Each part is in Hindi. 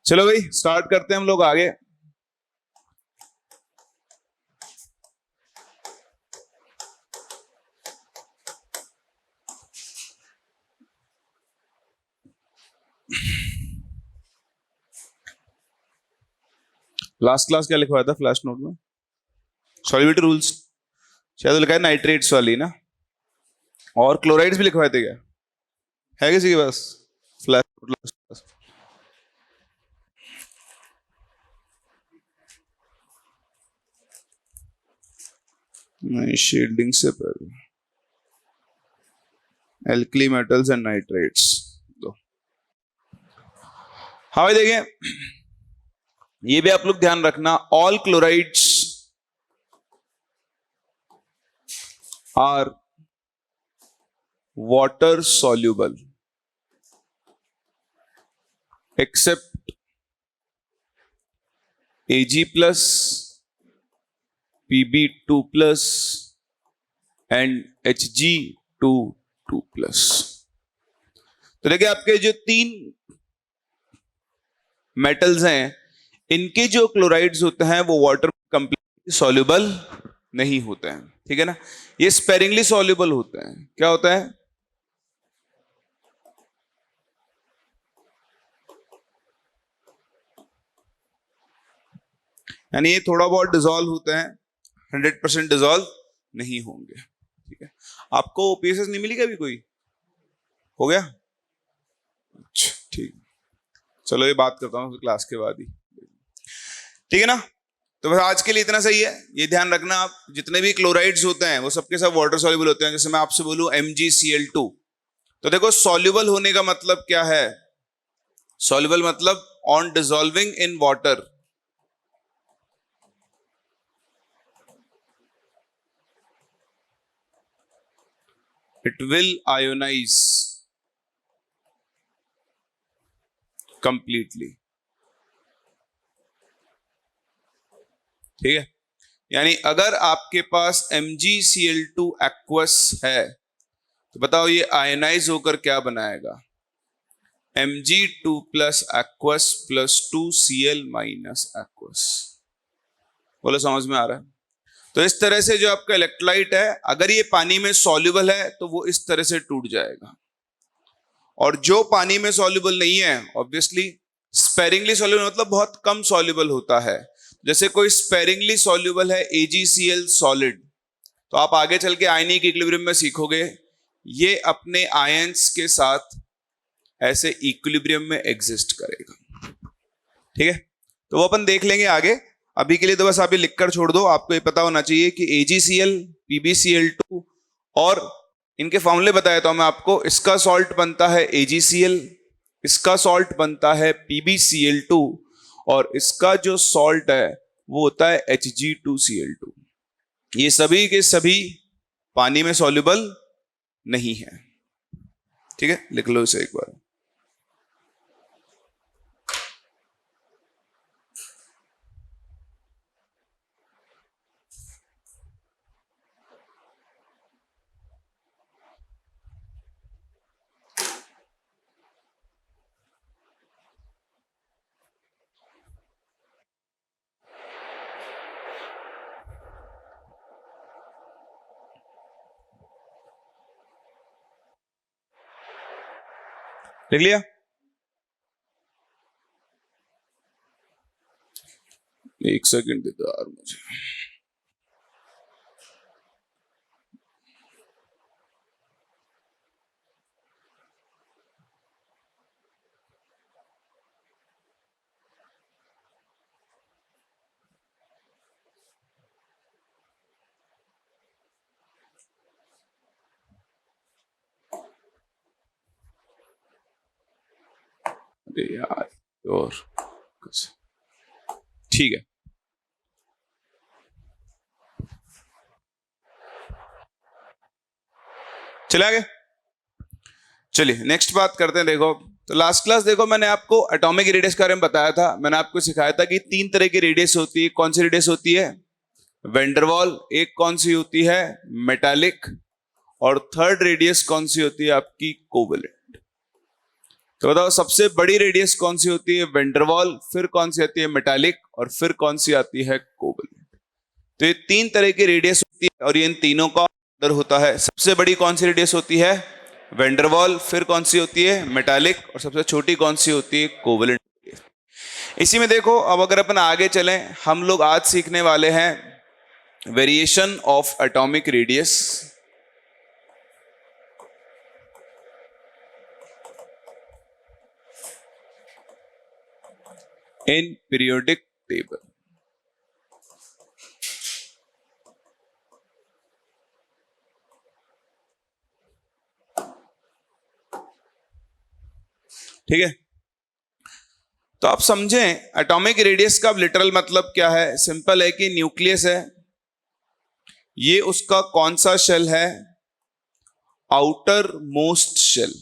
चलो भाई स्टार्ट करते हैं हम लोग आगे। लास्ट क्लास क्या लिखवाया था फ्लैश नोट में? सॉल्युबिलिटी रूल्स शायद लिखा है नाइट्रेट्स वाली ना, और क्लोराइड्स भी लिखवाए थे क्या? है किसी के पास फ्लैश नोट लास्ट क्लास? नहीं, शील्डिंग से पहले एल्कली मेटल्स एंड नाइट्रेट्स दो। हाँ भाई देखिए, ये भी आप लोग ध्यान रखना, all chlorides are water soluble except Ag plus, Pb2 plus and Hg2 2 plus। तो देखिए आपके जो तीन मेटल्स हैं, इनके जो क्लोराइड्स होते हैं वो वाटर कंप्लीटली सॉल्युबल नहीं होते हैं, ठीक है ना। ये स्पेरिंगली सॉल्युबल होते हैं। क्या होता है? यानी ये थोड़ा बहुत डिसॉल्व होते हैं, 100% डिसॉल्व नहीं होंगे, ठीक है। आपको ओपीएसएस नहीं मिली क्या अभी? कोई हो गया? अच्छा ठीक, चलो ये बात करता हूँ क्लास के बाद ही, ठीक है ना। तो बस आज के लिए इतना सही है। ये ध्यान रखना, आप जितने भी क्लोराइड्स होते हैं वो सबके सब वाटर सॉल्युबल होते हैं। जैसे मैं आपसे बोलूं MgCl2, तो देखो सॉल्युबल होने का मतलब क्या है? सॉल्युबल मतलब on dissolving in water it will ionize completely, ठीक है। यानी अगर आपके पास MgCl2 एक्वस है तो बताओ ये आयनाइज होकर क्या बनाएगा? Mg2 plus aqueous plus 2Cl minus aqueous. बोलो समझ में आ रहा है? तो इस तरह से जो आपका इलेक्ट्रोलाइट है, अगर ये पानी में सॉल्युबल है तो वो इस तरह से टूट जाएगा, और जो पानी में सॉल्युबल नहीं है ऑब्वियसली स्पेरिंगली सॉल्युबल मतलब बहुत कम सॉल्युबल होता है। जैसे कोई स्पेरिंगली सॉल्युबल है AgCl सॉलिड, तो आप आगे चल के आयनिक इक्विलिब्रियम में सीखोगे ये अपने आयंस के साथ ऐसे इक्विलिब्रियम में एग्जिस्ट करेगा, ठीक है। तो वो अपन देख लेंगे आगे। अभी के लिए तो बस आप ये लिखकर छोड़ दो, आपको ये पता होना चाहिए कि AgCl, PbCl2 और इनके फॉर्मूले बताया था मैं आपको। इसका सॉल्ट बनता है AgCl, इसका सॉल्ट बनता है PbCl2, और इसका जो सॉल्ट है वो होता है Hg2Cl2। ये सभी के सभी पानी में सॉल्युबल नहीं है, ठीक है। लिख लो इसे एक बार। लिख लिया? एक सेकंड दे दो यार मुझे। अरे यार, और ठीक है, चले आगे। चलिए नेक्स्ट बात करते हैं। देखो तो लास्ट क्लास देखो मैंने आपको एटॉमिक रेडियस के बारे में बताया था। मैंने आपको सिखाया था कि तीन तरह की रेडियस होती है। कौन सी रेडियस होती है? वेंडरवॉल। एक कौन सी होती है? मेटालिक। और थर्ड रेडियस कौन सी होती है आपकी? कोवेलेंट। तो बताओ सबसे बड़ी रेडियस कौन सी होती है? वेंडरवॉल, फिर कौन सी आती है? मेटालिक, और फिर कौन सी आती है? कोवलेंट। तो ये तीन तरह की रेडियस होती है और ये इन तीनों का ऑर्डर होता है। सबसे बड़ी कौन सी रेडियस होती है? वेंडरवॉल, फिर कौन सी होती है? मेटालिक, और सबसे छोटी कौन सी होती है? कोवलेंट। इसी में देखो, अब अगर अपन आगे चलें, हम लोग आज सीखने वाले हैं variation of atomic radius in periodic table. ठीक है, तो आप समझें एटॉमिक रेडियस का लिटरल मतलब क्या है। सिंपल है कि न्यूक्लियस है, ये उसका कौन सा शेल है? Outermost shell.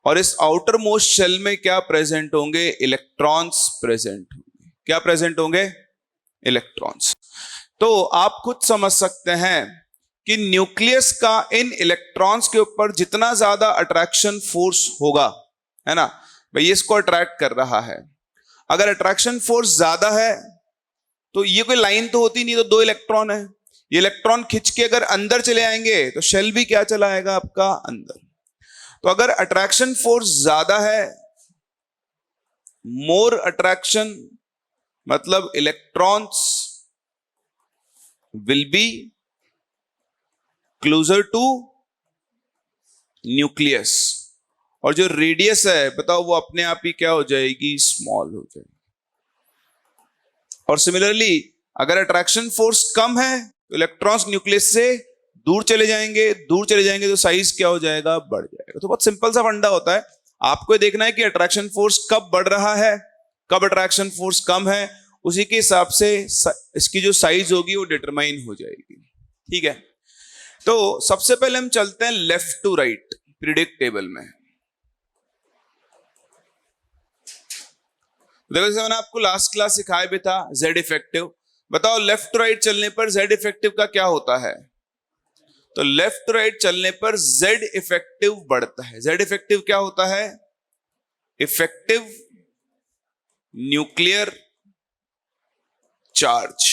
और इस आउटर मोस्ट शेल में क्या प्रेजेंट होंगे? इलेक्ट्रॉन्स प्रेजेंट होंगे। क्या प्रेजेंट होंगे? इलेक्ट्रॉन्स। तो आप खुद समझ सकते हैं कि न्यूक्लियस का इन इलेक्ट्रॉन्स के ऊपर जितना ज्यादा अट्रैक्शन फोर्स होगा, है ना भाई, ये इसको अट्रैक्ट कर रहा है। अगर अट्रैक्शन फोर्स ज्यादा है तो ये कोई लाइन तो होती नहीं, तो दो इलेक्ट्रॉन है, ये इलेक्ट्रॉन खिंच के अगर अंदर चले आएंगे तो शेल भी क्या चला आएगा आपका? अंदर। तो अगर अट्रैक्शन फोर्स ज्यादा है, मोर अट्रैक्शन, मतलब electrons will be closer to nucleus, और जो रेडियस है बताओ वो अपने आप ही क्या हो जाएगी? स्मॉल हो जाएगी। और सिमिलरली अगर अट्रैक्शन फोर्स कम है तो इलेक्ट्रॉन्स न्यूक्लियस से दूर चले जाएंगे, दूर चले जाएंगे तो साइज क्या हो जाएगा? बढ़ जाएगा। तो बहुत सिंपल सा फंडा होता है, आपको देखना है कि अट्रैक्शन फोर्स कब बढ़ रहा है, कब अट्रैक्शन फोर्स कम है, उसी के हिसाब से इसकी जो साइज होगी वो डिटरमाइन हो जाएगी। ठीक है, तो सबसे पहले हम चलते हैं left to right periodic table में। देखो जैसे मैंने आपको लास्ट क्लास सिखाया भी था जेड इफेक्टिव। बताओ लेफ्ट टू राइट चलने पर जेड इफेक्टिव का क्या होता है? तो लेफ्ट टू राइट चलने पर जेड इफेक्टिव बढ़ता है। जेड इफेक्टिव क्या होता है? Effective nuclear charge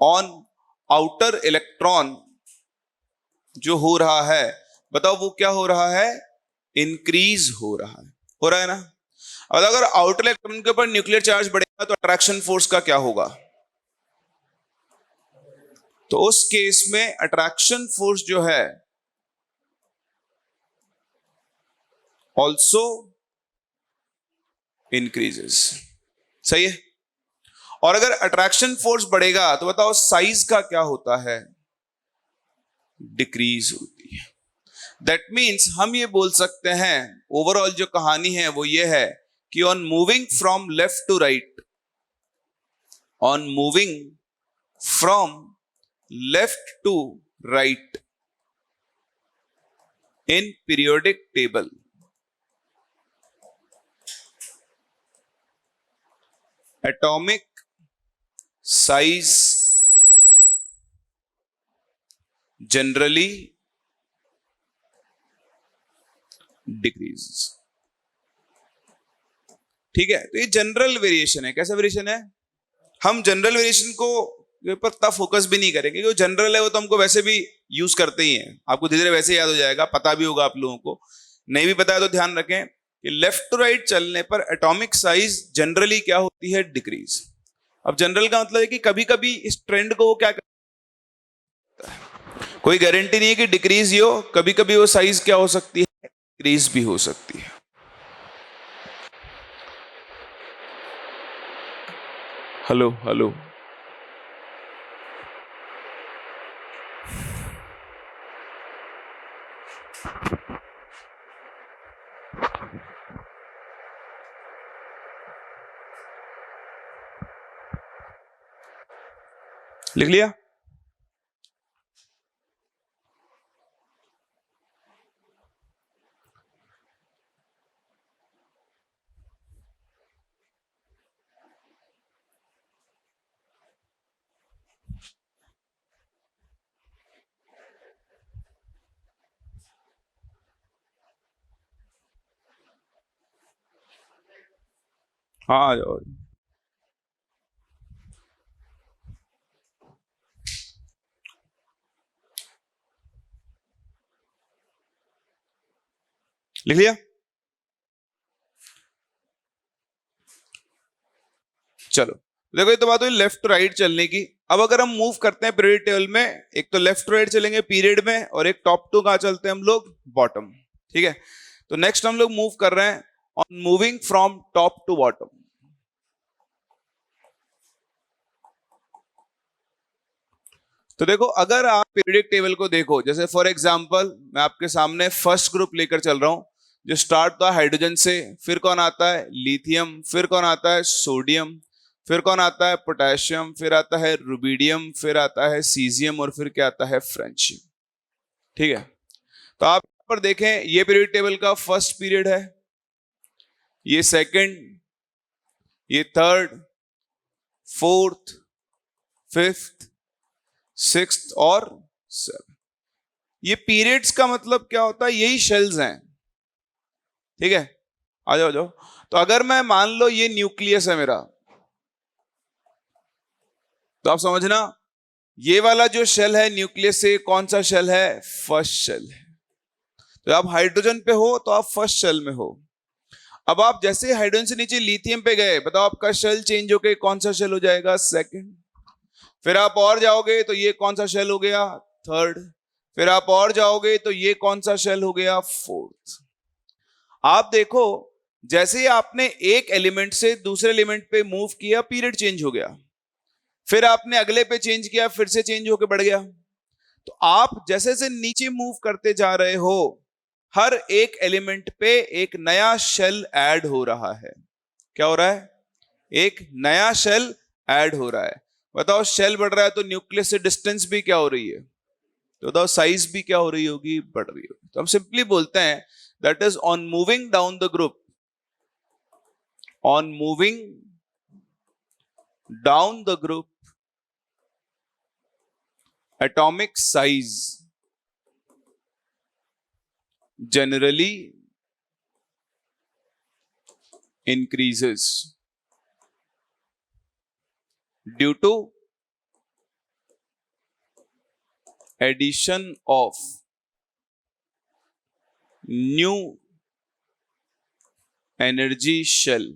on outer electron जो हो रहा है, बताओ वो क्या हो रहा है? इंक्रीज हो रहा है ना। और अगर आउटर इलेक्ट्रॉन के ऊपर न्यूक्लियर चार्ज बढ़ेगा तो अट्रैक्शन फोर्स का क्या होगा? तो उस केस में अट्रैक्शन फोर्स जो है ऑल्सो इंक्रीजेस। सही है। और अगर अट्रैक्शन फोर्स बढ़ेगा तो बताओ साइज का क्या होता है? डिक्रीज होती है। दैट मीन्स हम ये बोल सकते हैं, ओवरऑल जो कहानी है वो ये है कि on moving from left to right, on moving from left to right in periodic table, atomic size generally decreases। ठीक है, तो ये जनरल वेरिएशन है। कैसा वेरिएशन है? हम जनरल वेरिएशन को पर इतना फोकस भी नहीं करेंगे, क्योंकि जनरल है वो तो हमको वैसे भी यूज करते ही हैं, आपको धीरे धीरे वैसे याद हो जाएगा, पता भी होगा आप लोगों को। नहीं भी पता है तो ध्यान रखें कि लेफ्ट टू राइट चलने पर एटॉमिक साइज जनरली क्या होती है? डिक्रीज। अब जनरल का मतलब है कि कभी कभी इस ट्रेंड को वो क्या करता है, कोई गारंटी नहीं है कि डिक्रीज ही हो, कभी कभी वो साइज क्या हो सकती है? डिक्रीज भी हो सकती है। हेलो हेलो, लिख लिया? हाँ आ जाओ। लिख लिया? चलो देखो, ये तो बात हुई लेफ्ट टू राइट चलने की। अब अगर हम मूव करते हैं पीरियड टेबल में, एक तो लेफ्ट टू राइट चलेंगे पीरियड में, और एक टॉप टू कहाँ चलते हैं हम लोग, बॉटम। ठीक है, तो नेक्स्ट हम लोग मूव कर रहे हैं on moving from top to bottom. तो देखो, अगर आप पीरियडिक टेबल को देखो, जैसे फॉर एग्जांपल मैं आपके सामने फर्स्ट ग्रुप लेकर चल रहा हूं, जो स्टार्ट होता है हाइड्रोजन से, फिर कौन आता है, लिथियम, फिर कौन आता है, सोडियम, फिर कौन आता है, पोटेशियम, फिर आता है रुबिडियम, फिर आता है सीजियम, और फिर क्या आता है, फ्रेंशियम। ठीक है, तो आप यहाँ पर देखें, ये पीरियड टेबल का फर्स्ट पीरियड है, ये सेकंड, ये थर्ड, फोर्थ, फिफ्थ, सिक्स्थ और सेवन। ये पीरियड्स का मतलब क्या होता है, यही शेल्स हैं। ठीक है, आ जाओ जाओ। तो अगर मैं मान लो ये न्यूक्लियस है मेरा, तो आप समझना ये वाला जो शेल है न्यूक्लियस से कौन सा शेल है, फर्स्ट शेल है। तो आप हाइड्रोजन पे हो तो आप फर्स्ट शेल में हो। अब आप जैसे हाइड्रोजन से नीचे लिथियम पे गए, बताओ आपका शेल चेंज होके कौन सा शेल हो जाएगा, सेकंड। फिर आप और जाओगे तो ये कौन सा शेल हो गया, थर्ड। फिर आप और जाओगे तो ये कौन सा शेल हो गया, फोर्थ। आप देखो, जैसे ही आपने एक एलिमेंट से दूसरे एलिमेंट पे मूव किया, पीरियड चेंज हो गया। फिर आपने अगले पे चेंज किया, फिर से चेंज होके बढ़ गया। तो आप जैसे जैसे नीचे मूव करते जा रहे हो, हर एक एलिमेंट पे एक नया शेल ऐड हो रहा है। क्या हो रहा है, एक नया शेल ऐड हो रहा है। बताओ, शेल बढ़ रहा है तो न्यूक्लियस से डिस्टेंस भी क्या हो रही है, तो बताओ साइज भी क्या हो रही होगी, बढ़ रही होगी। तो हम सिंपली बोलते हैं that is on moving down the group, on moving down the group, atomic size generally increases due to addition of new energy shell,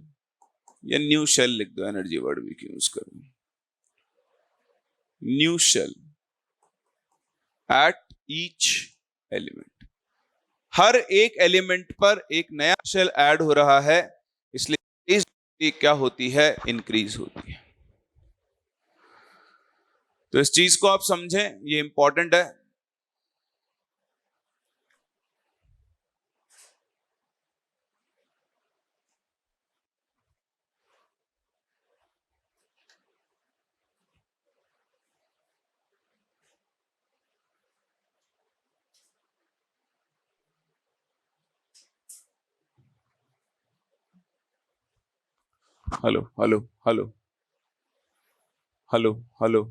या न्यू शेल लिख दो, एनर्जी वर्ड भी क्यों यूज करूं, new shell at each element. हर एक एलिमेंट पर एक नया शेल ऐड हो रहा है, इसलिए इस क्या होती है, इंक्रीज होती है। तो इस चीज को आप समझें, ये इंपॉर्टेंट है। Hello hello hello hello hello,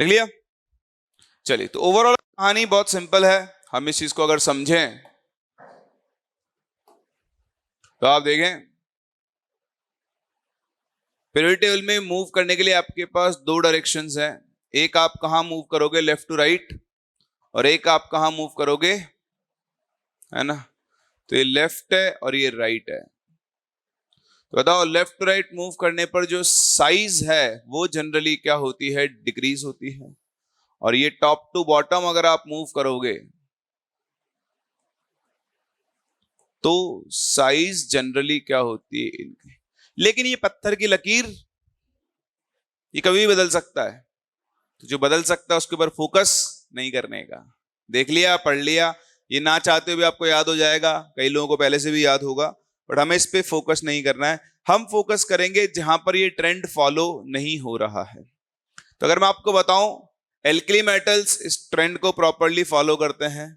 लिख लिया? चलिए, तो ओवरऑल कहानी बहुत सिंपल है। हम इस चीज को अगर समझें तो आप देखें, पीरियड टेबल में मूव करने के लिए आपके पास दो डायरेक्शंस हैं। एक आप कहां मूव करोगे, लेफ्ट टू राइट, और एक आप कहां मूव करोगे, है ना। तो ये लेफ्ट है और ये राइट है। तो बताओ, लेफ्ट टू राइट मूव करने पर जो साइज है वो जनरली क्या होती है, डिक्रीज होती है। और ये टॉप टू बॉटम अगर आप मूव करोगे तो साइज जनरली क्या होती है, इनकी। लेकिन ये पत्थर की लकीर, ये कभी भी बदल सकता है। तो जो बदल सकता है उसके ऊपर फोकस नहीं करने का। देख लिया, पढ़ लिया, ये ना चाहते हुए आपको याद हो जाएगा, कई लोगों को पहले से भी याद होगा, बट हमें इस पे फोकस नहीं करना है। हम फोकस करेंगे जहां पर ये ट्रेंड फॉलो नहीं हो रहा है। तो अगर मैं आपको बताऊं, एल्कली मेटल्स इस ट्रेंड को प्रॉपरली फॉलो करते हैं।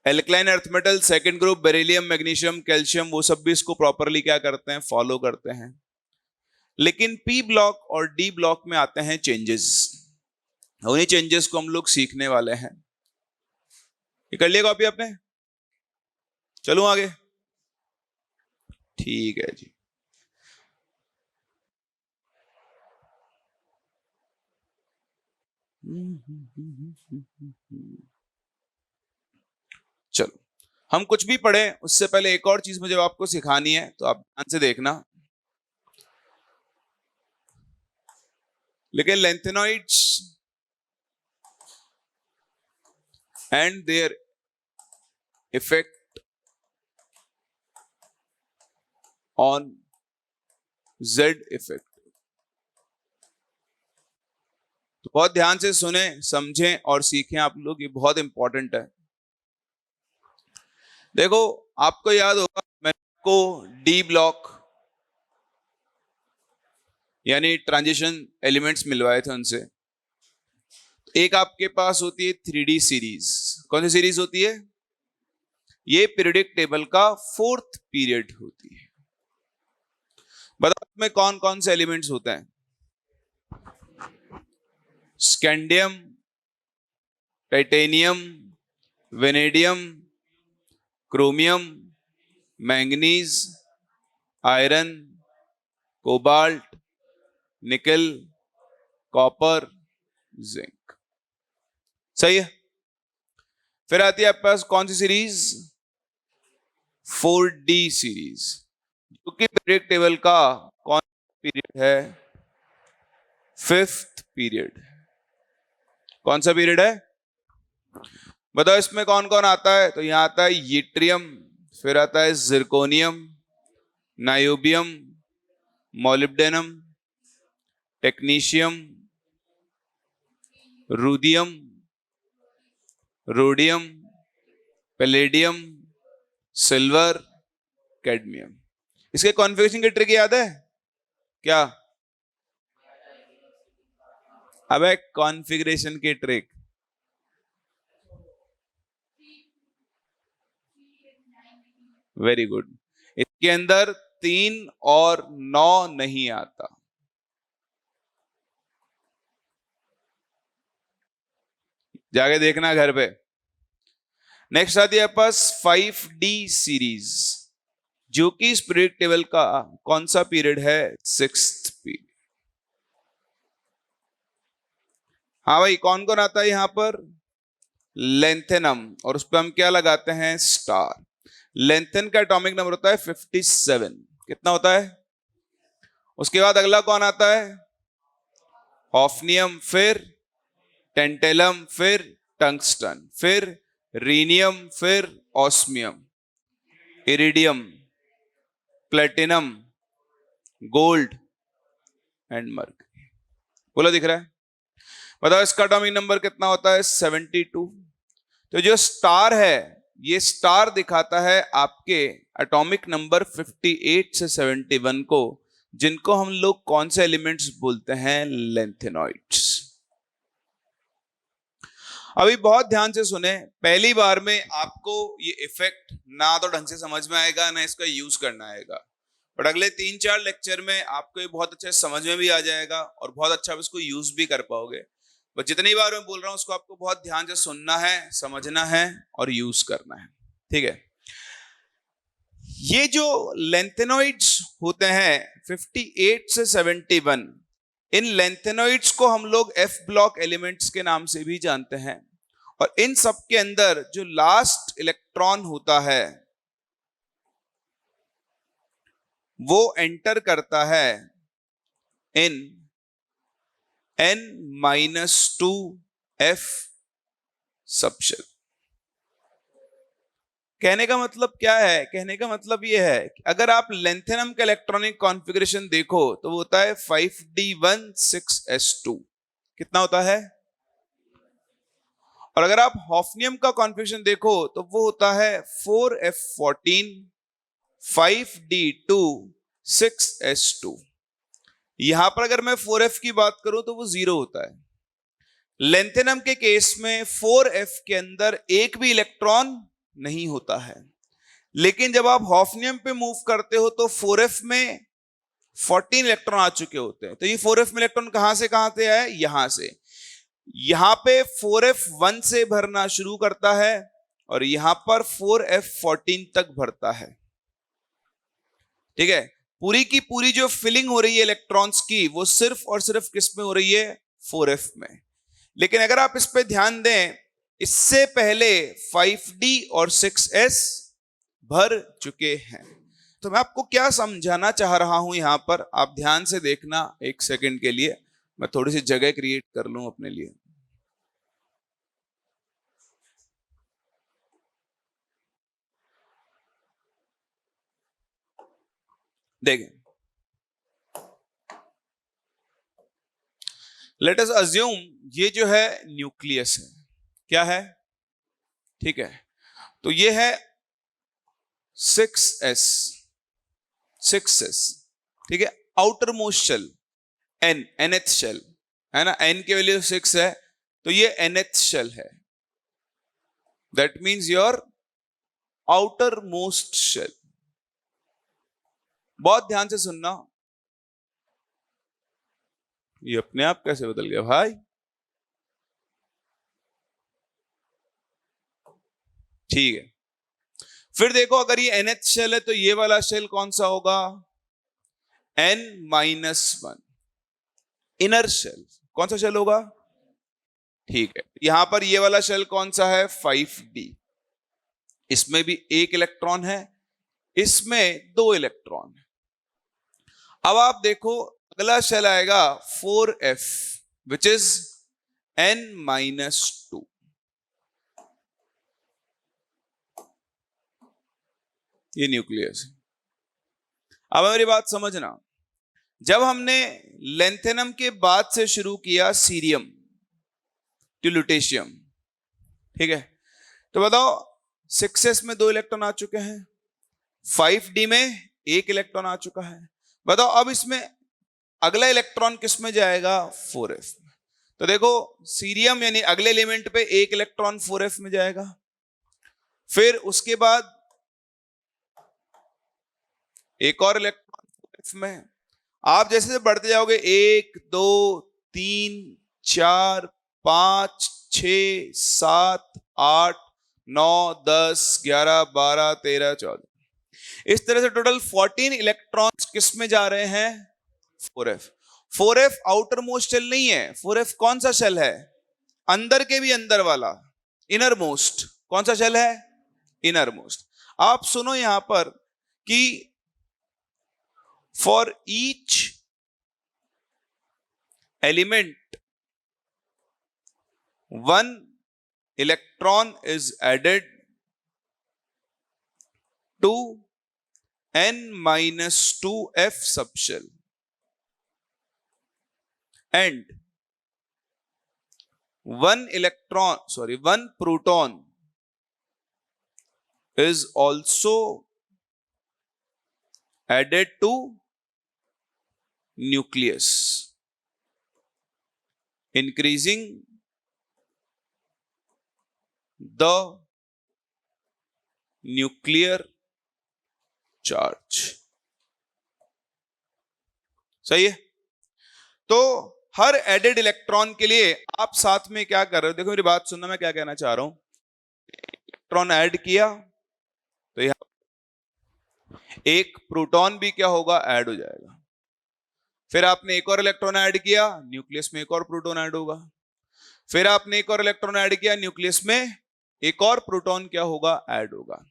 Alkaline earth metal second group, beryllium, magnesium, calcium, वो सब भी इसको प्रॉपरली क्या करते हैं, फॉलो करते हैं। लेकिन पी ब्लॉक और डी ब्लॉक में आते हैं चेंजेस। उन्हीं चेंजेस को हम लोग सीखने वाले हैं। ये कर लिया कॉपी आपने? चलूं आगे? ठीक है जी। चलो, हम कुछ भी पढ़े उससे पहले एक और चीज मुझे आपको सिखानी है, तो आप ध्यान से देखना। लेकिन lengthenoids and their effect on Z effect, तो बहुत ध्यान से सुने, समझें और सीखें आप लोग, ये बहुत इंपॉर्टेंट है। देखो, आपको याद होगा मैंने आपको डी ब्लॉक यानी ट्रांजिशन एलिमेंट्स मिलवाए थे उनसे। एक आपके पास होती है 3D सीरीज। कौन सी सीरीज होती है? ये पीरियोडिक टेबल का 4th पीरियड होती है। बताओ इसमें कौन कौन से एलिमेंट्स होते हैं? Scandium, titanium, vanadium, chromium, manganese, iron, cobalt, निकल, कॉपर, जिंक। सही है। फिर आती है आपके पास कौन सी सीरीज? 4D सीरीज, जो कि पीरियड टेबल का कौन पीरियड है? 5th period. कौन सा पीरियड है? बताओ इसमें कौन कौन आता है? तो यहां आता है यट्रियम, फिर आता है zirconium, niobium, molybdenum, technetium, ruthenium, rhodium, palladium, silver, cadmium. इसके कॉन्फ़िगरेशन की ट्रिक याद है क्या? अबे कॉन्फ़िगरेशन की ट्रिक, वेरी गुड। इसके अंदर 3 और 9 नहीं आता। जाके देखना घर पे। नेक्स्ट आती है पास 5D सीरीज, जो कि इस पीरियड टेबल का कौन सा पीरियड है? 6th period. हाँ भाई, कौन कौन आता है यहां पर? लेंथेनम, और उस पर हम क्या लगाते हैं? स्टार। लेंथेन का एटॉमिक नंबर होता है 57। कितना होता है? उसके बाद अगला कौन आता है? ऑफ्नियम, फिर टेंटेलम, फिर टंगस्टन, फिर रीनियम, फिर osmium, iridium, platinum, gold and mercury. बोला दिख रहा है? बताओ इसका एटॉमिक नंबर कितना होता है? 72। तो जो स्टार है, ये स्टार दिखाता है आपके एटॉमिक नंबर 58 से 71 को, जिनको हम लोग कौन से एलिमेंट्स बोलते हैं? लेंथेनॉइड्स। अभी बहुत ध्यान से सुने, पहली बार में आपको ये इफेक्ट ना तो ढंग से समझ में आएगा, ना इसका यूज करना आएगा, बट अगले 3-4 लेक्चर में आपको ये बहुत अच्छे समझ में भी आ जाएगा और बहुत अच्छा इसको यूज भी कर पाओगे। बस जितनी बार मैं बोल रहा हूं उसको आपको बहुत ध्यान से सुनना है, समझना है और यूज करना है। ठीक है? ये जो लेंथेनॉइड्स होते हैं 58 से 71, इन लेंथेनॉइड्स को हम लोग एफ ब्लॉक एलिमेंट्स के नाम से भी जानते हैं, और इन सब के अंदर जो लास्ट इलेक्ट्रॉन होता है वो एंटर करता है इन n-2f सबशेल। कहने का मतलब क्या है? कहने का मतलब यह है कि अगर आप लेंथेनम का इलेक्ट्रॉनिक कॉन्फ़िगरेशन देखो तो वो होता है 5d16s2। कितना होता है? और अगर आप हॉफनियम का कॉन्फ़िगरेशन देखो तो वो होता है 4f14 5d26s2। यहां पर अगर मैं 4f की बात करूं तो वो 0 होता है। लेंथेनम के केस में 4f के अंदर एक भी इलेक्ट्रॉन नहीं होता है, लेकिन जब आप हॉफनियम पे मूव करते हो तो 4f में 14 इलेक्ट्रॉन आ चुके होते हैं। तो ये 4f में इलेक्ट्रॉन कहां से आए? यहां से। यहां पे 4f 1 से भरना शुरू करता है और यहां पर 4f14 तक भरता है। ठीक है, पूरी की पूरी जो फिलिंग हो रही है इलेक्ट्रॉन्स की वो सिर्फ और सिर्फ किस में हो रही है? 4f में। लेकिन अगर आप इस पे ध्यान दें, इससे पहले 5d और 6s भर चुके हैं। तो मैं आपको क्या समझाना चाह रहा हूं यहां पर, आप ध्यान से देखना एक सेकंड के लिए। मैं थोड़ी सी जगह क्रिएट कर लूं अपने लिए। देखें, लेट अस अज्यूम ये जो है न्यूक्लियस है। क्या है? ठीक है, तो ये है 6s, 6s। ठीक है, outermost shell nth shell है ना, n की वैल्यू 6 है, तो ये nth शेल है। That means your outermost shell. बहुत ध्यान से सुनना, ये अपने आप कैसे बदल गया भाई? ठीक है, फिर देखो, अगर ये nth शेल है तो ये वाला शेल कौन सा होगा? n-1 inner shell. कौन सा शेल होगा? ठीक है, यहां पर ये वाला शेल कौन सा है? 5d। इसमें भी एक इलेक्ट्रॉन है, इसमें 2 इलेक्ट्रॉन है। अब आप देखो, अगला शेल आएगा 4f विच इज n-2। ये न्यूक्लियस है। अब मेरी बात समझना, जब हमने लेंथेनम के बाद से शुरू किया सीरियम टू लुटेशियम, ठीक है, तो बताओ 6s में 2 इलेक्ट्रॉन आ चुके हैं, 5d में 1 इलेक्ट्रॉन आ चुका है। बताओ अब इसमें अगला इलेक्ट्रॉन किस में जाएगा? 4f में। तो देखो, सीरियम यानी अगले एलिमेंट पे 1 इलेक्ट्रॉन 4f में जाएगा, फिर उसके बाद एक और इलेक्ट्रॉन 4f में। आप जैसे बढ़ते जाओगे 1 2 3 4 5 6 7 8 9 10 11 12 13 14, इस तरह से टोटल 14 इलेक्ट्रॉन्स किस में जा रहे हैं? 4f। 4f outer most shell नहीं है, 4f कौन सा शेल है? अंदर के भी अंदर वाला, इनर मोस्ट। कौन सा शेल है? Inner most. आप सुनो यहां पर कि for each element 1 electron is added to n-2f subshell and 1 proton is also added to nucleus, increasing the nuclear charge। सही है? तो हर एडेड इलेक्ट्रॉन के लिए आप साथ में क्या कर रहे हो? देखो मेरी बात सुनना, मैं क्या कहना चाह रहा हूं। इलेक्ट्रॉन ऐड किया तो यहां एक प्रोटॉन भी क्या होगा? ऐड हो जाएगा। फिर आपने एक और इलेक्ट्रॉन ऐड किया, न्यूक्लियस में एक और प्रोटॉन ऐड होगा। फिर आपने एक और इलेक्ट्रॉन ऐड किया, न्यूक्लियस में एक और प्रोटॉन क्या होगा? ऐड होगा।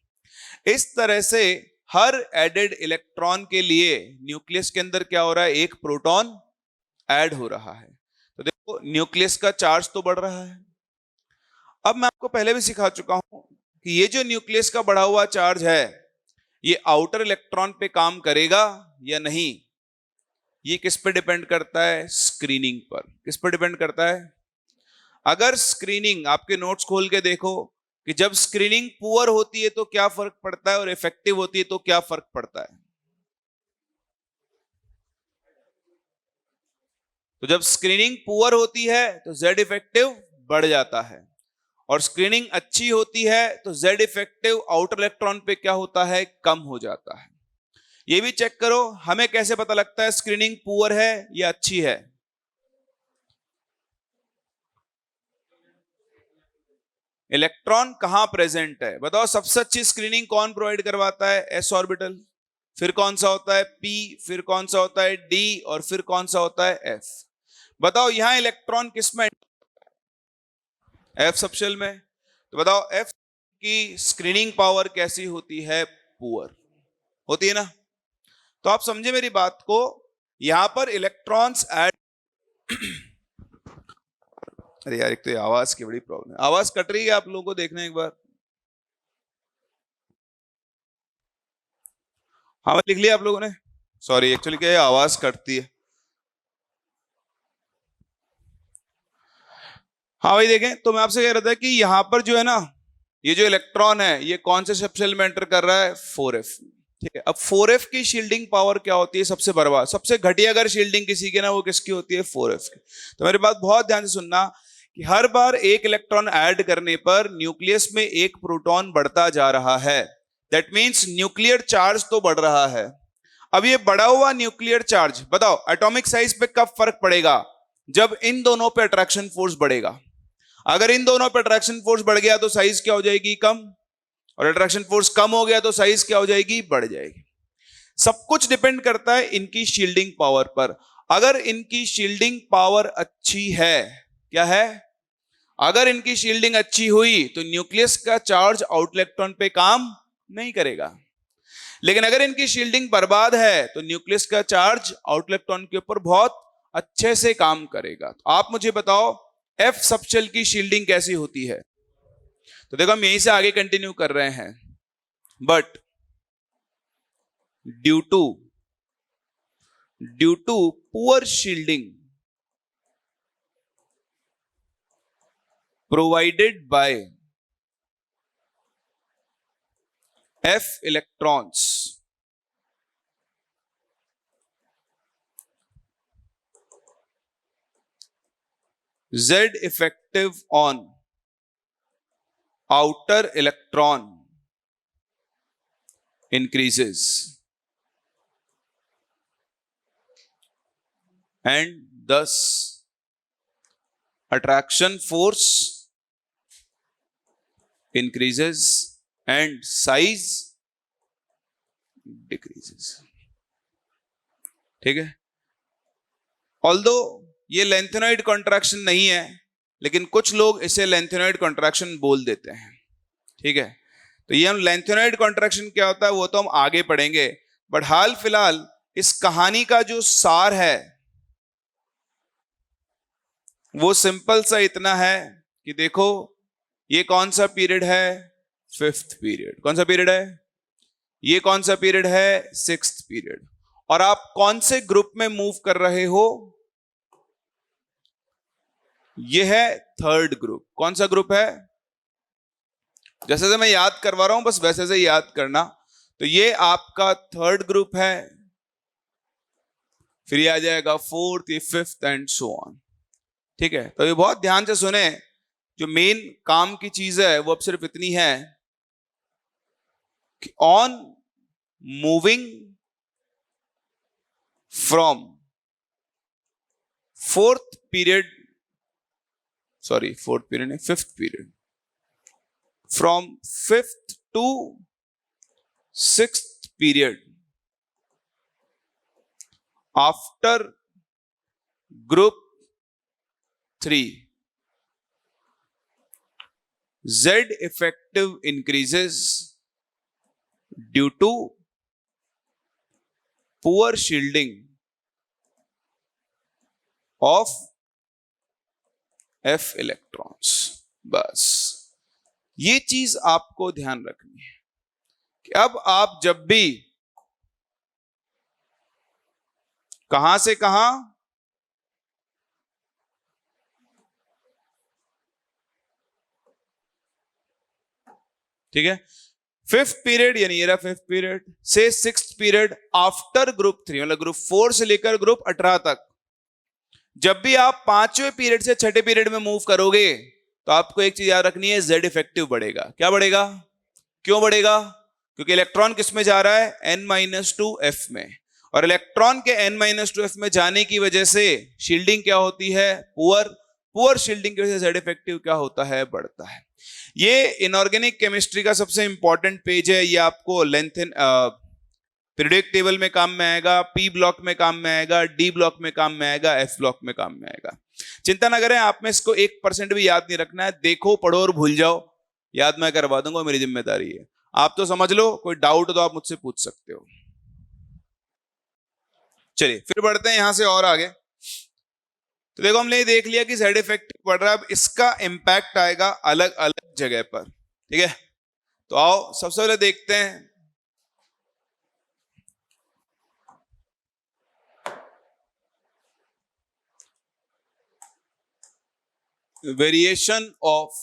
इस तरह से हर एडेड इलेक्ट्रॉन के लिए न्यूक्लियस के अंदर क्या हो रहा है? एक प्रोटॉन ऐड हो रहा है। तो देखो, न्यूक्लियस का चार्ज तो बढ़ रहा है। अब मैं आपको पहले भी सिखा चुका हूं कि ये जो न्यूक्लियस का बढ़ा हुआ चार्ज है, ये आउटर इलेक्ट्रॉन पे काम करेगा या नहीं, ये किस पे डिपेंड करता है? स्क्रीनिंग पर। किस पर डिपेंड करता है? अगर स्क्रीनिंग, आपके नोट्स खोल के देखो कि जब स्क्रीनिंग पुअर होती है तो क्या फर्क पड़ता है और इफेक्टिव होती है तो क्या फर्क पड़ता है? तो जब स्क्रीनिंग पुअर होती है तो Z इफेक्टिव बढ़ जाता है, और स्क्रीनिंग अच्छी होती है तो Z इफेक्टिव आउटर इलेक्ट्रॉन पे क्या होता है? कम हो जाता है। ये भी चेक करो, हमें कैसे पता लगता है स्क्रीनिंग पुअर है या अच्छी है? इलेक्ट्रॉन कहां प्रेजेंट है? बताओ सबसे अच्छी स्क्रीनिंग कौन प्रोवाइड करवाता है? एस ऑर्बिटल, फिर कौन सा होता है पी, फिर कौन सा होता है डी, और फिर कौन सा होता है एफ। बताओ यहां इलेक्ट्रॉन किसमें? एफ सबशेल में। तो बताओ एफ की स्क्रीनिंग पावर कैसी होती है? पुअर होती है ना। तो आप समझे मेरी बात को, यहां पर इलेक्ट्रॉन्स ऐड अरे यार एक तो ये आवाज की बड़ी प्रॉब्लम है, आवाज कट रही है आप लोगों को, देखना एक बार। हाँ लिख लिया आप लोगों ने? सॉरी एक्चुअली क्या है, आवाज कटती है। हाँ भाई देखें, तो मैं आपसे कह रहा था कि यहां पर जो है ना, ये जो इलेक्ट्रॉन है ये कौन से सबशेल में एंटर कर रहा है? 4f। ठीक है, अब 4f की शील्डिंग पावर क्या होती है? सबसे बर्बाद, सबसे घटिया अगर शील्डिंग किसी की ना, वो किसकी होती है? 4f की। तो मेरी बात बहुत ध्यान से सुनना कि हर बार एक इलेक्ट्रॉन ऐड करने पर न्यूक्लियस में एक प्रोटॉन बढ़ता जा रहा है। दैट मीन्स न्यूक्लियर चार्ज तो बढ़ रहा है। अब ये बढ़ा हुआ न्यूक्लियर चार्ज, बताओ एटॉमिक साइज पे कब फर्क पड़ेगा? जब इन दोनों पे अट्रैक्शन फोर्स बढ़ेगा। अगर इन दोनों पे अट्रैक्शन फोर्स बढ़ गया तो साइज क्या हो जाएगी? कम। और अट्रैक्शन फोर्स कम हो गया तो साइज क्या हो जाएगी? बढ़ जाएगी। सब कुछ डिपेंड करता है इनकी शील्डिंग पावर पर। अगर इनकी शील्डिंग पावर अच्छी है, क्या है? अगर इनकी शील्डिंग अच्छी हुई तो न्यूक्लियस का चार्ज आउट इलेक्ट्रॉन पे काम नहीं करेगा। लेकिन अगर इनकी शील्डिंग बर्बाद है तो न्यूक्लियस का चार्ज आउट इलेक्ट्रॉन के ऊपर बहुत अच्छे से काम करेगा। तो आप मुझे बताओ एफ सबशेल की शील्डिंग कैसी होती है? तो देखो हम यहीं से आगे कंटिन्यू कर रहे हैं। But due to poor shielding provided by F electrons, Z effective on outer electron increases and thus attraction force increases and size decreases। ठीक है, ऑल्दो ये लेंथेनॉइड कॉन्ट्रैक्शन नहीं है, लेकिन कुछ लोग इसे लेंथेनॉइड कॉन्ट्रैक्शन बोल देते हैं। ठीक है, तो ये हम लेंथेनॉइड कॉन्ट्रैक्शन क्या होता है वो तो हम आगे पढ़ेंगे। बट हाल फिलहाल इस कहानी का जो सार है वो सिंपल सा इतना है कि देखो ये कौन सा पीरियड है? 5th period. कौन सा पीरियड है? ये कौन सा पीरियड है? 6th period. और आप कौन से ग्रुप में मूव कर रहे हो? ये है 3rd ग्रुप। कौन सा ग्रुप है? जैसे से मैं याद करवा रहा हूं बस वैसे से याद करना। तो ये आपका 3rd ग्रुप है, फिर ये आ जाएगा 4th, 5th and so on. ठीक है, तो ये बहुत ध्यान से सुने, जो मेन काम की चीज है वो अब सिर्फ इतनी है कि on moving from 4th period, sorry 4th period नहीं, 5th period, from 5th to 6th period after group 3, Z effective increases due to poor shielding of F electrons। बस ये चीज आपको ध्यान रखनी है कि अब आप जब भी कहां से कहां, ठीक है, 5th पीरियड यानी ये रहा 5th पीरियड से 6th पीरियड आफ्टर ग्रुप 3, मतलब ग्रुप 4 से लेकर ग्रुप 18 तक, जब भी आप 5वें पीरियड से 6ठे पीरियड में मूव करोगे तो आपको एक चीज याद रखनी है, Z इफेक्टिव बढ़ेगा। क्या बढ़ेगा? क्यों बढ़ेगा? क्योंकि इलेक्ट्रॉन किस में जा रहा है? n-2f में, और इलेक्ट्रॉन के n-2f में जाने की वजह से शील्डिंग क्या होती है? पुअर। पुअर शील्डिंग की वजह से जेड इफेक्टिव क्या होता है, बढ़ता है। ये इनऑर्गेनिक केमिस्ट्री का सबसे इंपॉर्टेंट पेज है। ये आपको लेंथ पीरियोडिक टेबल में काम में आएगा, पी ब्लॉक में काम में आएगा, डी ब्लॉक में काम में आएगा, एफ ब्लॉक में काम में आएगा। चिंता ना करें, आप में इसको 1% भी याद नहीं रखना है। देखो, पढ़ो और भूल जाओ, याद मैं करवा दूंगा, मेरी जिम्मेदारी है। आप तो समझ लो, कोई डाउट तो आप मुझसे पूछ सकते हो। चलिए फिर बढ़ते हैं यहां से और आगे। तो देखो, हमने देख लिया कि जेड इफेक्टिव बढ़ रहा है। अब इसका इंपैक्ट आएगा अलग अलग जगह पर, ठीक है। तो आओ सबसे पहले देखते हैं वेरिएशन ऑफ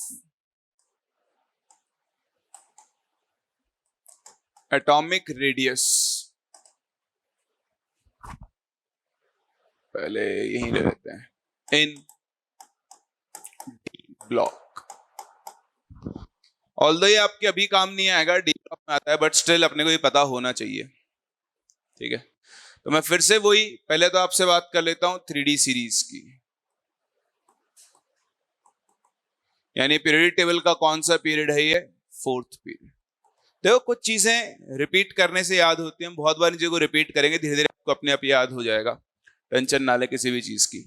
एटॉमिक रेडियस। पहले यही ले लेते हैं, इन डी ब्लॉक। ऑल्दो ये आपके अभी काम नहीं आएगा, डी ब्लॉक में आता है, बट स्टिल अपने को ये पता होना चाहिए, ठीक है। तो मैं फिर से वही, पहले तो आपसे बात कर लेता हूं 3D सीरीज की। यानी पीरियड टेबल का कौन सा पीरियड है ये, 4th पीरियड। देखो, कुछ चीजें रिपीट करने से याद होती हैं। बहुत बार चीजों को रिपीट करेंगे, धीरे धीरे आपको अपने आप याद हो जाएगा। टेंशन ना ले किसी भी चीज की।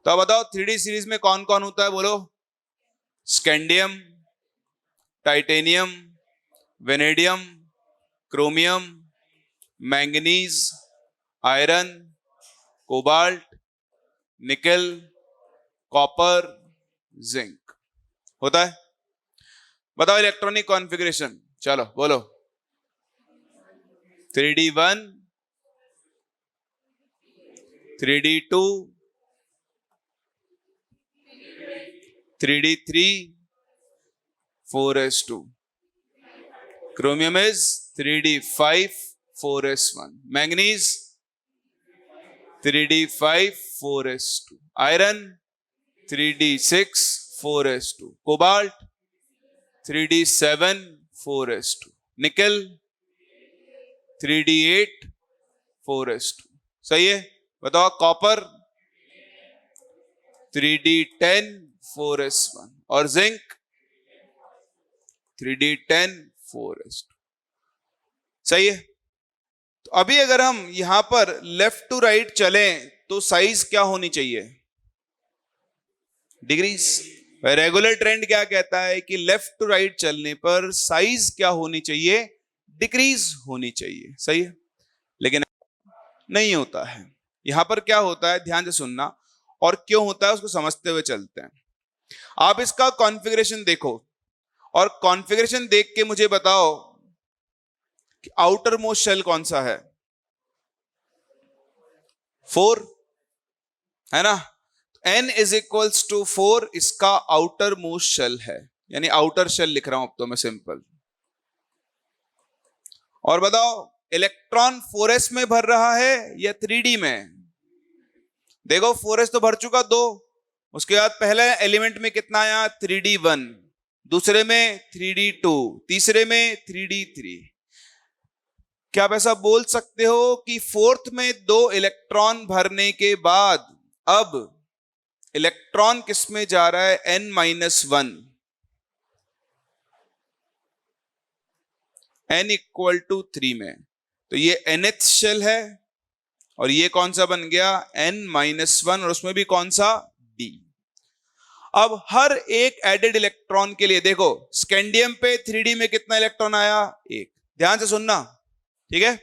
तो अब बताओ 3D सीरीज में कौन कौन होता है, बोलो। Scandium, titanium, vanadium, chromium, manganese, iron, cobalt, निकल, कॉपर, जिंक होता है। बताओ इलेक्ट्रॉनिक कॉन्फ़िगरेशन, चलो बोलो। 3D1, 3D2, 3D3, 4s2. Chromium is 3D5, 4s1. Manganese 3D5, 4s2. Iron 3D6, 4s2. Cobalt 3D7, 4s2. Nickel 3D8, 4s2. सही है। बताओ कॉपर 3D10, 4s1 और जिंक 3D10, 4s2। सही है। तो अभी अगर हम यहां पर लेफ्ट टू राइट चलें तो साइज क्या होनी चाहिए, डिग्रीज। रेगुलर ट्रेंड क्या कहता है कि लेफ्ट टू राइट चलने पर साइज क्या होनी चाहिए, डिक्रीज होनी चाहिए। सही है, लेकिन नहीं होता है। यहां पर क्या होता है, ध्यान से सुनना, और क्यों होता है उसको समझते हुए चलते हैं। आप इसका कॉन्फ़िगरेशन देखो और कॉन्फ़िगरेशन देख के मुझे बताओ कि आउटर मोस्ट शेल कौन सा है, 4 है ना। n इज इक्वल्स टू 4 इसका आउटर मोस्ट शेल है, यानी आउटर शेल लिख रहा हूं अब तो मैं सिंपल। और बताओ इलेक्ट्रॉन 4s में भर रहा है या 3D में। देखो 4s तो भर चुका 2, उसके बाद पहले एलिमेंट में कितना आया 3D1, दूसरे में 3D2, तीसरे में 3D3। क्या आप ऐसा बोल सकते हो कि 4th में 2 इलेक्ट्रॉन भरने के बाद अब इलेक्ट्रॉन किस में जा रहा है, n-1, n इक्वल टू 3 में। तो ये nth शेल है और ये कौन सा बन गया, n-1, और उसमें भी कौन सा, d। अब हर एक एडेड इलेक्ट्रॉन के लिए देखो, स्कैंडियम पे 3D में कितना इलेक्ट्रॉन आया, 1। ध्यान से सुनना, ठीक है।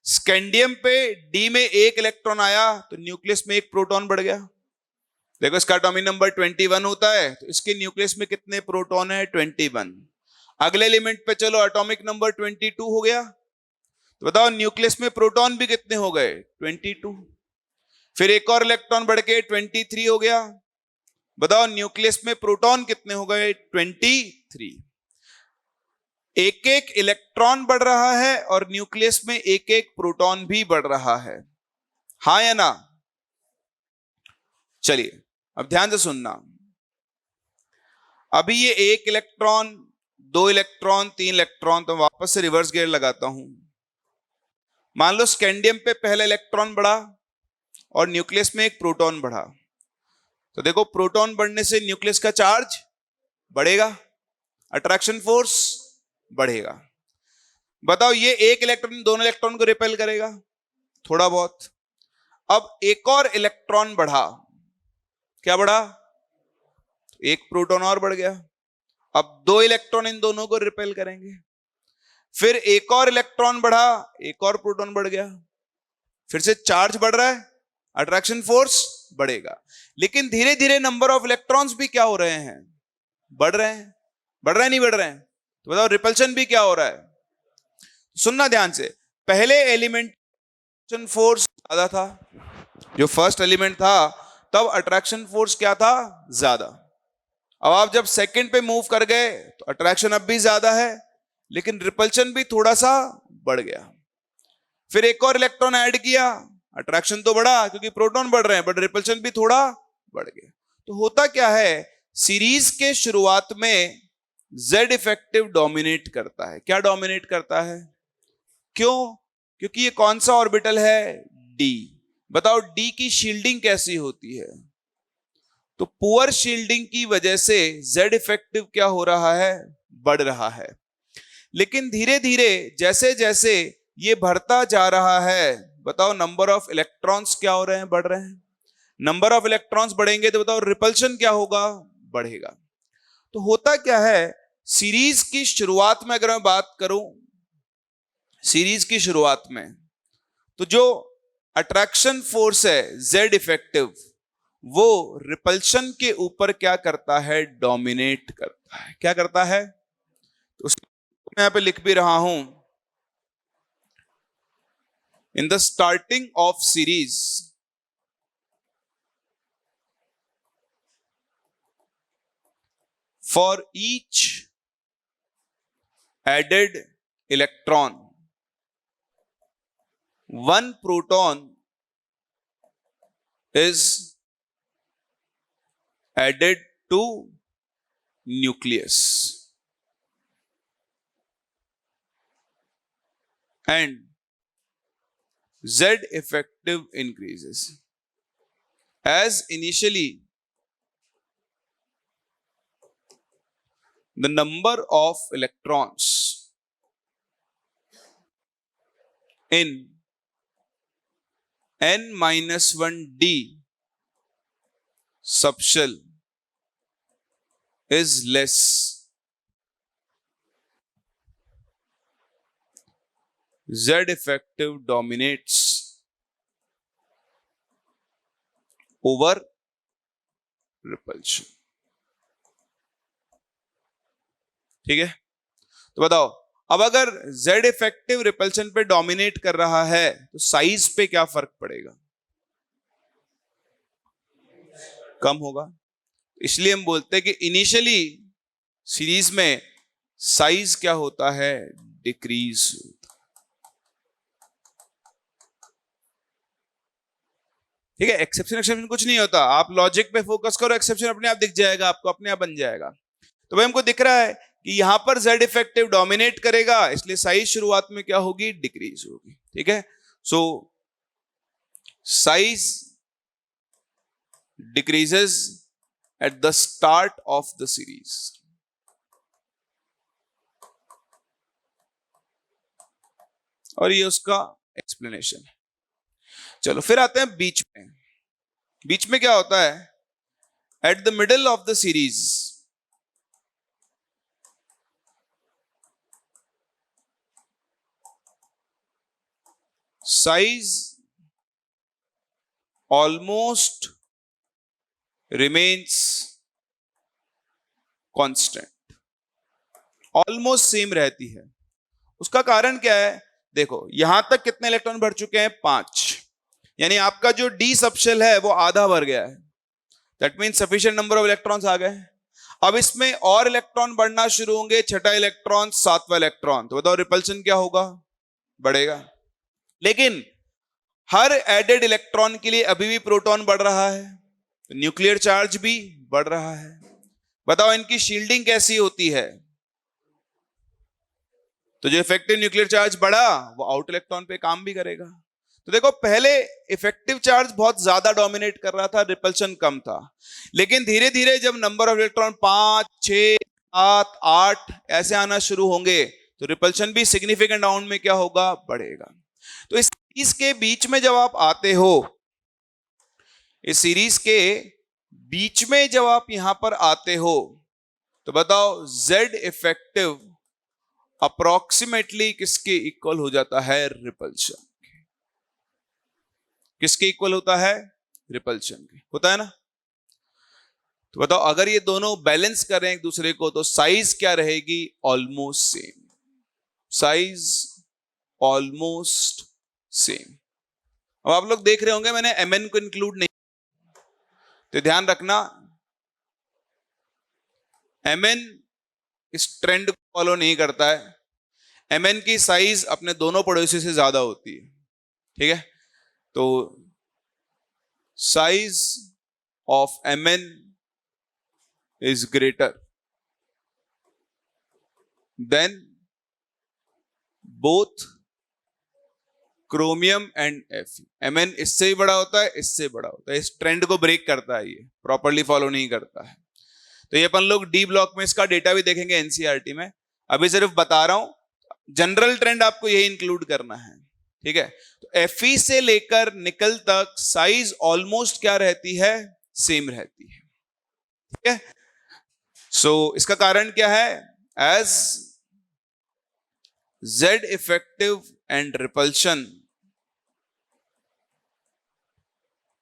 स्कैंडियम पे d में 1 इलेक्ट्रॉन आया तो न्यूक्लियस में 1 प्रोटॉन बढ़ गया। देखो इसका एटॉमिक नंबर 21 होता है, तो इसके न्यूक्लियस में कितने प्रोटॉन है, 21। अगले एलिमेंट पे चलो, एटॉमिक नंबर 22 हो गया, तो बताओ न्यूक्लियस में प्रोटॉन भी कितने हो गए, 22। फिर एक और इलेक्ट्रॉन बढ़ के 23 हो गया, बताओ न्यूक्लियस में प्रोटॉन कितने हो गए, 23। एक एक इलेक्ट्रॉन बढ़ रहा है और न्यूक्लियस में एक एक प्रोटॉन भी बढ़ रहा है, हाँ या ना। चलिए अब ध्यान से सुनना। अभी ये 1 इलेक्ट्रॉन, 2 इलेक्ट्रॉन, 3 इलेक्ट्रॉन, तो वापस से रिवर्स गियर लगाता हूं। मान लो स्कैंडियम पे पहला इलेक्ट्रॉन बढ़ा और न्यूक्लियस में 1 प्रोटॉन बढ़ा, तो देखो प्रोटॉन बढ़ने से न्यूक्लियस का चार्ज बढ़ेगा, अट्रैक्शन फोर्स बढ़ेगा। बताओ ये एक इलेक्ट्रॉन दोनों इलेक्ट्रॉन को रिपेल करेगा थोड़ा बहुत। अब एक और इलेक्ट्रॉन बढ़ा, क्या बढ़ा? एक प्रोटॉन और बढ़ गया। अब दो इलेक्ट्रॉन इन दोनों को रिपेल करेंगे। फिर एक और इलेक्ट्रॉन बढ़ा, एक और प्रोटॉन बढ़ गया। फिर से चार्ज बढ़ रहा है, अट्रैक्शन फोर्स बढ़ेगा। लेकिन धीरे धीरे नंबर ऑफ इलेक्ट्रॉन्स भी क्या हो रहे हैं? बढ़ रहे हैं। बढ़ रहे हैं नहीं बढ़ रहे हैं? तो बताओ रिपल्शन भी क्या हो रहा है? सुनना ध्यान से, पहले एलिमेंट फोर्स ज्यादा था, जो फर्स्ट एलिमेंट था तब अट्रैक्शन फोर्स क्या था? ज्यादा। अब आप जब सेकंड पे मूव कर गए तो अट्रैक्शन अब भी ज्यादा है, लेकिन रिपल्शन भी थोड़ा सा बढ़ गया। फिर एक और इलेक्ट्रॉन ऐड किया, अट्रैक्शन तो बढ़ा क्योंकि प्रोटॉन बढ़ रहे हैं, बट रिपल्शन भी थोड़ा बढ़ गया। तो होता क्या है, सीरीज के शुरुआत में Z इफेक्टिव डोमिनेट करता है। क्या डोमिनेट करता है? क्यों? क्योंकि ये कौन सा ऑर्बिटल है? D। बताओ D की शील्डिंग कैसी होती है? तो पुअर शील्डिंग की वजह से Z इफेक्टिव क्या हो रहा है? बढ़ रहा है। लेकिन धीरे धीरे जैसे जैसे ये बढ़ता जा रहा है, बताओ नंबर ऑफ इलेक्ट्रॉन्स क्या हो रहे हैं? बढ़ रहे हैं। नंबर ऑफ इलेक्ट्रॉन्स बढ़ेंगे तो बताओ रिपल्शन क्या होगा? बढ़ेगा। तो होता क्या है, सीरीज की शुरुआत में अगर मैं बात करूं, सीरीज की शुरुआत में तो जो अट्रैक्शन फोर्स है Z इफेक्टिव, वो रिपल्शन के ऊपर क्या करता है? डोमिनेट करता है। क्या करता है? तो मैं यहां पे लिख भी रहा हूं, in the starting of series for each added electron, one proton is added to nucleus and Z effective increases. As initially the number of electrons in n-1d subshell is less, Z effective dominates over repulsion। ठीक है, तो बताओ अब अगर Z इफेक्टिव रिपल्शन पे डोमिनेट कर रहा है तो साइज पे क्या फर्क पड़ेगा? कम होगा। इसलिए हम बोलते हैं कि इनिशियली सीरीज में साइज क्या होता है? डिक्रीज। ठीक है, एक्सेप्शन एक्सेप्शन कुछ नहीं होता, आप लॉजिक पे फोकस करो, एक्सेप्शन अपने आप दिख जाएगा आपको, अपने आप बन जाएगा। तो भाई हमको दिख रहा है कि यहां पर Z इफेक्टिव डोमिनेट करेगा, इसलिए साइज शुरुआत में क्या होगी? डिक्रीज होगी। ठीक है, so size decreases at the start of the series. और ये उसका एक्सप्लेनेशन है। चलो फिर आते हैं बीच में। बीच में क्या होता है? At the middle of the series size almost remains constant, almost same रहती है। उसका कारण क्या है? देखो यहां तक कितने इलेक्ट्रॉन बढ़ चुके हैं? 5, यानी आपका जो D सबशेल है वो आधा भर गया है। That means sufficient number of electrons आ गए। अब इसमें और इलेक्ट्रॉन बढ़ना शुरू होंगे, छठा इलेक्ट्रॉन, सातवां इलेक्ट्रॉन, तो बताओ रिपल्शन क्या होगा? बढ़ेगा। लेकिन हर एडेड इलेक्ट्रॉन के लिए अभी भी प्रोटॉन बढ़ रहा है, तो न्यूक्लियर चार्ज भी बढ़ रहा है। बताओ इनकी शील्डिंग कैसी होती है? तो जो इफेक्टिव न्यूक्लियर चार्ज बढ़ा वो आउट इलेक्ट्रॉन पे काम भी करेगा। तो देखो पहले इफेक्टिव चार्ज बहुत ज्यादा डोमिनेट कर रहा था, रिपल्शन कम था, लेकिन धीरे धीरे जब नंबर ऑफ इलेक्ट्रॉन 5, 6, 7, 8 ऐसे आना शुरू होंगे तो रिपल्शन भी सिग्निफिकेंट अमाउंट में क्या होगा, बढ़ेगा। तो इस सीरीज के बीच में जब आप आते हो, इस सीरीज के बीच में जब आप यहां पर आते हो, तो बताओ Z इफेक्टिव अप्रोक्सीमेटली किसके इक्वल हो जाता है, रिपल्शन। किसके इक्वल होता है, रिपल्शन के, होता है ना। तो बताओ अगर ये दोनों बैलेंस कर रहे हैं एक दूसरे को, तो साइज क्या रहेगी, almost same. Size almost same. अब आप लोग देख रहे होंगे मैंने Mn को इंक्लूड नहीं, तो ध्यान रखना Mn इस ट्रेंड को फॉलो नहीं करता है। Mn की साइज अपने दोनों पड़ोसी से ज्यादा होती है, ठीक है। तो size of Mn is greater than both chromium and Fe। Mn इससे ही बड़ा होता है, इससे बड़ा होता है, इस ट्रेंड को ब्रेक करता है, ये प्रॉपरली फॉलो नहीं करता है। तो ये अपन लोग डी ब्लॉक में इसका डेटा भी देखेंगे एनसीईआरटी में, अभी सिर्फ बता रहा हूं, जनरल ट्रेंड आपको यही इंक्लूड करना है, ठीक है। तो Fe से लेकर निकल तक साइज ऑलमोस्ट क्या रहती है, सेम रहती है, ठीक है। सो इसका कारण क्या है, as Z effective and repulsion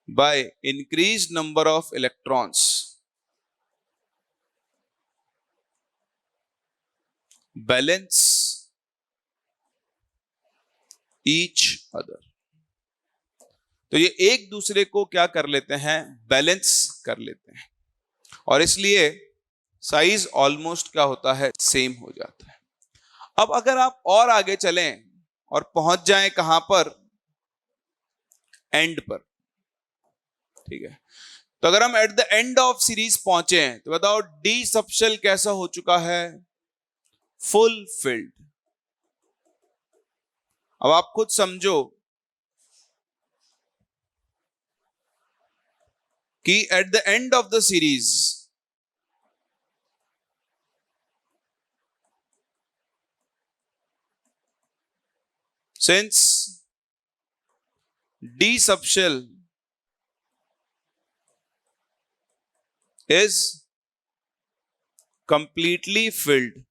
by increased number of electrons balance each other। तो ये एक दूसरे को क्या कर लेते हैं, बैलेंस कर लेते हैं, और इसलिए साइज ऑलमोस्ट क्या होता है, सेम हो जाता है। अब अगर आप और आगे चलें और पहुंच जाएं कहां पर, एंड पर, ठीक है। तो अगर हम at the end of series पहुंचे हैं, तो बताओ डी सबशेल कैसा हो चुका है, फुल फिल्ड। अब आप खुद समझो कि at the end of the series since D subshell is completely filled,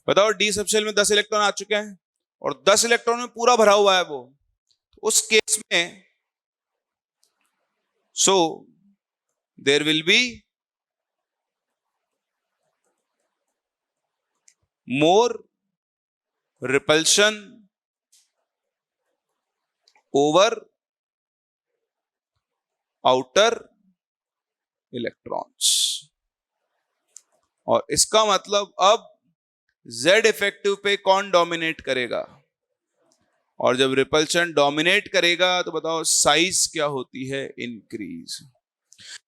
बताओ डी सबशेल में 10 इलेक्ट्रॉन आ चुके हैं और 10 इलेक्ट्रॉन में पूरा भरा हुआ है वो, उस केस में so there will be more repulsion over outer electrons। और इसका मतलब अब Z इफेक्टिव पे कौन डोमिनेट करेगा, और जब रिपल्शन डोमिनेट करेगा तो बताओ साइज क्या होती है, इंक्रीज।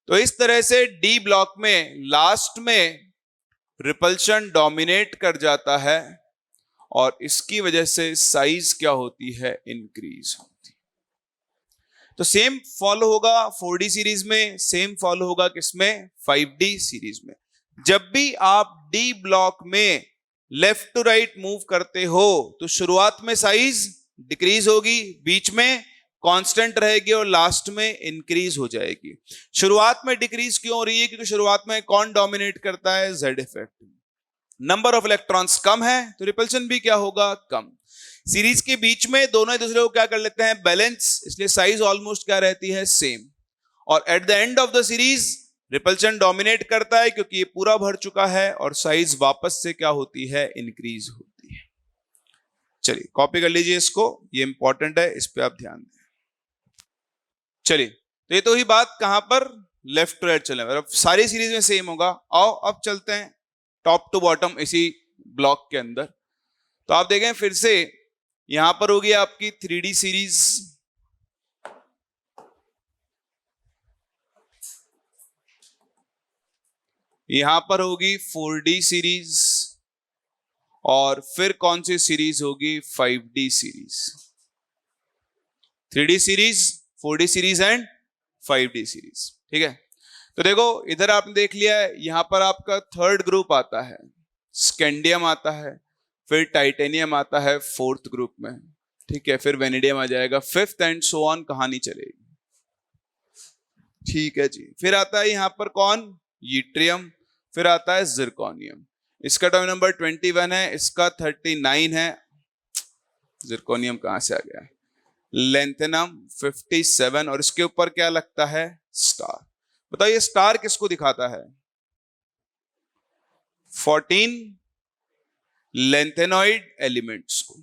तो इस तरह से डी ब्लॉक में लास्ट में रिपल्शन डोमिनेट कर जाता है और इसकी वजह से साइज क्या होती है, इंक्रीज होती है। तो सेम फॉलो होगा 4D सीरीज में, सेम फॉलो होगा किसमें, 5D सीरीज में। जब भी आप डी ब्लॉक में लेफ्ट टू राइट मूव करते हो तो शुरुआत में साइज डिक्रीज होगी, बीच में कांस्टेंट रहेगी और लास्ट में इंक्रीज हो जाएगी। शुरुआत में डिक्रीज क्यों हो रही है, क्योंकि शुरुआत में कौन डोमिनेट करता है, Z effect. Number of electrons कम है तो रिपल्शन भी क्या होगा, कम। सीरीज के बीच में दोनों एक दूसरे को क्या कर लेते हैं, बैलेंस, इसलिए साइज ऑलमोस्ट क्या रहती है, सेम। और at the end of the series repulsion dominate करता है क्योंकि ये पूरा भर चुका है और साइज वापस से क्या होती है, इंक्रीज होती है। चलिए कॉपी कर लीजिए इसको, ये इंपॉर्टेंट है, इस पे आप ध्यान दें। चलिए तो ये तो ही बात कहां पर, लेफ्ट टू राइट चले, मतलब सारी सीरीज में सेम होगा। आओ अब चलते हैं टॉप टू बॉटम इसी ब्लॉक के अंदर। तो आप देखें फिर से यहां पर होगी आपकी 3D सीरीज, यहां पर होगी 4D सीरीज, और फिर कौन सी सीरीज होगी? 5D series, 3D series, 4D series and 5D series. ठीक है, तो देखो इधर आपने देख लिया है, यहां पर आपका थर्ड ग्रुप आता है, स्कैंडियम आता है, फिर टाइटेनियम आता है फोर्थ ग्रुप में। ठीक है, फिर वेनेडियम आ जाएगा फिफ्थ एंड सो ऑन, कहानी चलेगी। ठीक है जी, फिर आता है यहां पर कौन? यट्रियम, फिर आता है जिरकोनियम। इसका टर्म नंबर 21 है, इसका 39 है। जिरकोनियम कहां से आ गया? लेंथेनम 57, और इसके ऊपर क्या लगता है? स्टार। बताओ ये स्टार किसको दिखाता है? 14 लेंथेनॉइड एलिमेंट्स को।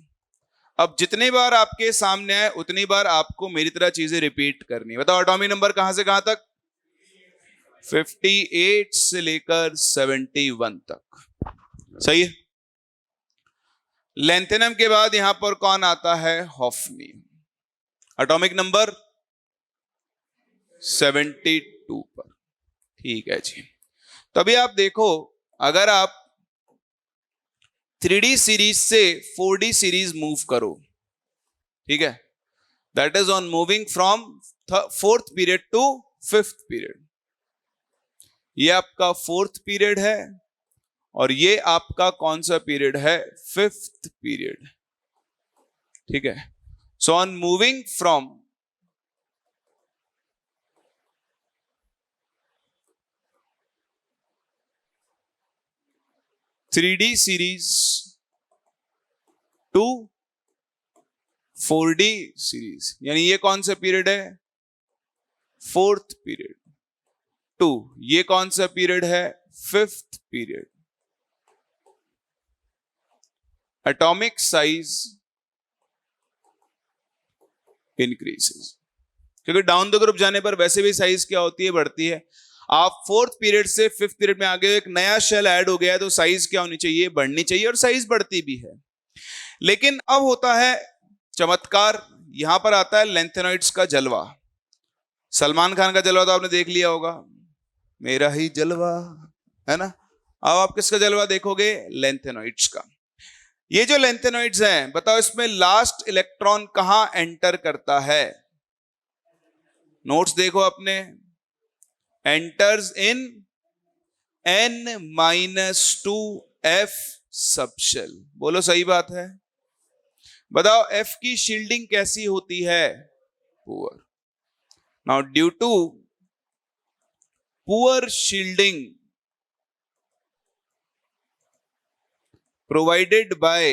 अब जितनी बार आपके सामने आए उतनी बार आपको मेरी तरह चीजें रिपीट करनी है। बताओ एटॉमिक नंबर कहां से कहां तक? 58 से लेकर 71 तक। सही है। लेंथेनम के बाद यहां पर कौन आता है? हॉफनियम। एटॉमिक नंबर 72 पर। ठीक है जी, तभी आप देखो अगर आप 3D सीरीज से 4D सीरीज मूव करो, ठीक है, that is on moving from fourth period to fifth period. ये आपका फोर्थ पीरियड है और ये आपका कौन सा पीरियड है? Fifth period. ठीक है, so on moving from three D series to 4D series, यानी ये कौन सा पीरियड है? Fourth period. टू, ये कौन सा पीरियड है? Fifth period. Atomic size increases, क्योंकि डाउन द ग्रुप जाने पर वैसे भी साइज क्या होती है? बढ़ती है। आप फोर्थ पीरियड से फिफ्थ पीरियड में आ गए, एक नया शेल ऐड हो गया है, तो साइज क्या होनी चाहिए? बढ़नी चाहिए, और साइज बढ़ती भी है। लेकिन अब होता है चमत्कार, यहां पर आता है लेंथेनॉइड्स का जलवा। सलमान खान का जलवा तो आपने देख लिया होगा, मेरा ही जलवा, है ना। अब आप किसका जलवा देखोगे? लेंथेनॉइड्स का। ये जो लेंथेनॉइड्स हैं, बताओ इसमें लास्ट इलेक्ट्रॉन कहां एंटर करता है? नोट्स देखो अपने। Enters in N-2F subshell. बोलो सही बात है? बताओ F की शील्डिंग कैसी होती है? Poor. Now due to poor shielding provided by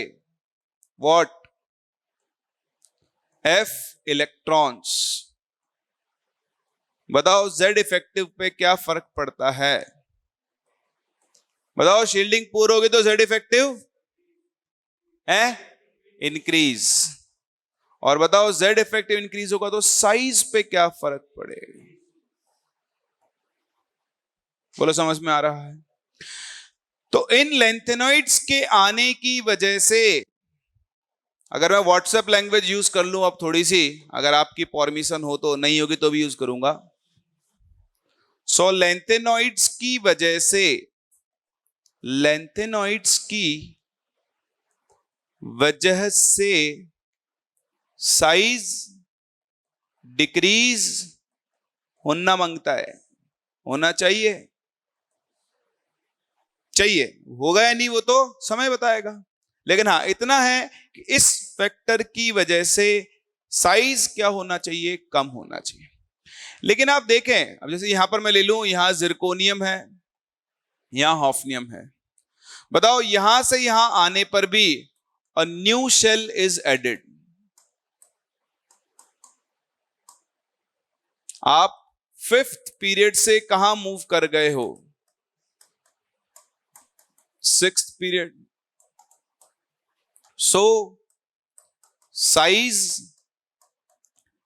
what? F electrons। बताओ Z इफेक्टिव पे क्या फर्क पड़ता है? बताओ शील्डिंग पूरी होगी तो Z इफेक्टिव है इंक्रीज, और बताओ Z इफेक्टिव इंक्रीज होगा तो साइज पे क्या फर्क पड़ेगा? बोलो समझ में आ रहा है? तो इन लेंथेनॉइड्स के आने की वजह से, अगर मैं व्हाट्सएप लैंग्वेज यूज कर लूं अब थोड़ी सी, अगर आपकी परमिशन हो तो, नहीं होगी तो भी यूज करूंगा। सो लेंथेनॉइड्स की वजह से, लेंथेनॉइड्स की वजह से साइज डिक्रीज होना मांगता है। होना चाहिए? चाहिए। होगा या नहीं वो तो समय बताएगा, लेकिन हाँ इतना है कि इस फैक्टर की वजह से साइज क्या होना चाहिए? कम होना चाहिए। लेकिन आप देखें, अब जैसे यहां पर मैं ले लूं, यहां जिरकोनियम है, यहां हॉफनियम है। बताओ यहां से यहां आने पर भी a new shell is added. आप फिफ्थ पीरियड से कहां मूव कर गए हो? Sixth period. So size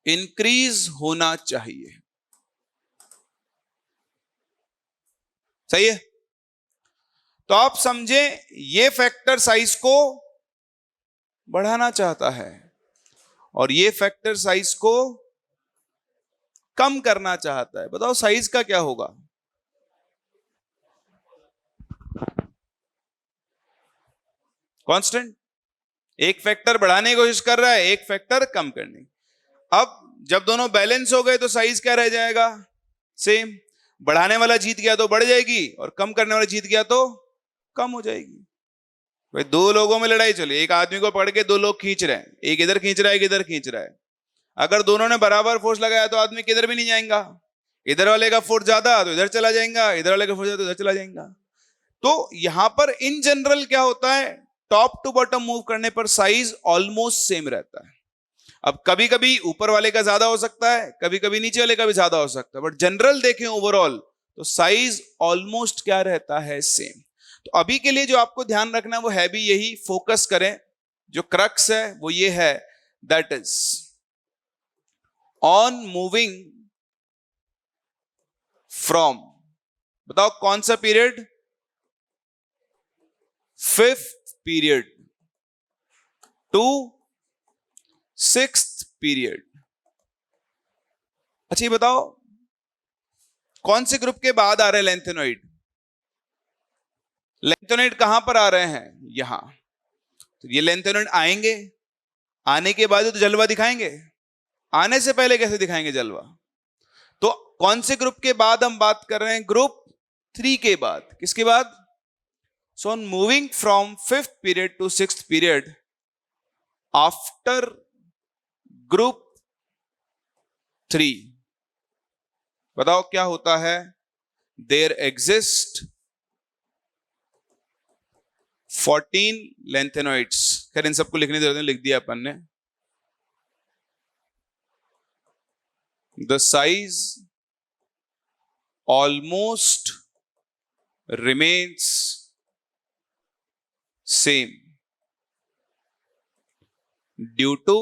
increase होना चाहिए। सही है? तो आप समझे, ये फैक्टर साइज को बढ़ाना चाहता है और ये फैक्टर साइज को कम करना चाहता है। बताओ साइज का क्या होगा? कांस्टेंट। एक फैक्टर बढ़ाने की कोशिश कर रहा है, एक फैक्टर कम करने की। अब जब दोनों बैलेंस हो गए तो साइज क्या रह जाएगा, सेम। बढ़ाने वाला जीत गया तो बढ़ जाएगी और कम करने वाला जीत गया तो कम हो जाएगी। भाई दो लोगों में लड़ाई चली, एक आदमी को पकड़ के दो लोग खींच रहे हैं, एक इधर खींच रहा है, एक इधर खींच रहा है। अगर दोनों ने बराबर फोर्स लगाया तो आदमी किधर भी नहीं जाएगा। इधर वाले का फोर्स ज्यादा तो इधर चला जाएगा, इधर वाले का फोर्स ज्यादा तो इधर चला जाएगा। तो यहां पर इन जनरल क्या होता है, टॉप टू बॉटम मूव करने पर साइज ऑलमोस्ट सेम रहता है। अब कभी कभी ऊपर वाले का ज्यादा हो सकता है, कभी कभी नीचे वाले का भी ज्यादा हो सकता है, बट जनरल देखें ओवरऑल तो साइज ऑलमोस्ट क्या रहता है, सेम। तो अभी के लिए जो आपको ध्यान रखना है वो है भी यही, फोकस करें। जो क्रक्स है वो ये है, that is on moving from, बताओ कौन सा period, fifth period to sixth period. अच्छा ये बताओ कौन से ग्रुप के बाद आ रहे हैं लेंथेनॉइड, लेंथेनॉइड कहां पर आ रहे हैं, यहां। तो ये लेंथेनॉइड आएंगे, आने के बाद तो जलवा दिखाएंगे, आने से पहले कैसे दिखाएंगे जलवा। तो कौन से ग्रुप के बाद हम बात कर रहे हैं, ग्रुप 3 के बाद। किसके बाद, so on moving from fifth period to sixth period after group 3, बताओ क्या होता है, देयर एग्जिस्ट 14 लेंथेनॉइड्स। खैर इन सबको लिखने की जरूरत नहीं, लिख दिया अपन ने। The size almost remains same due to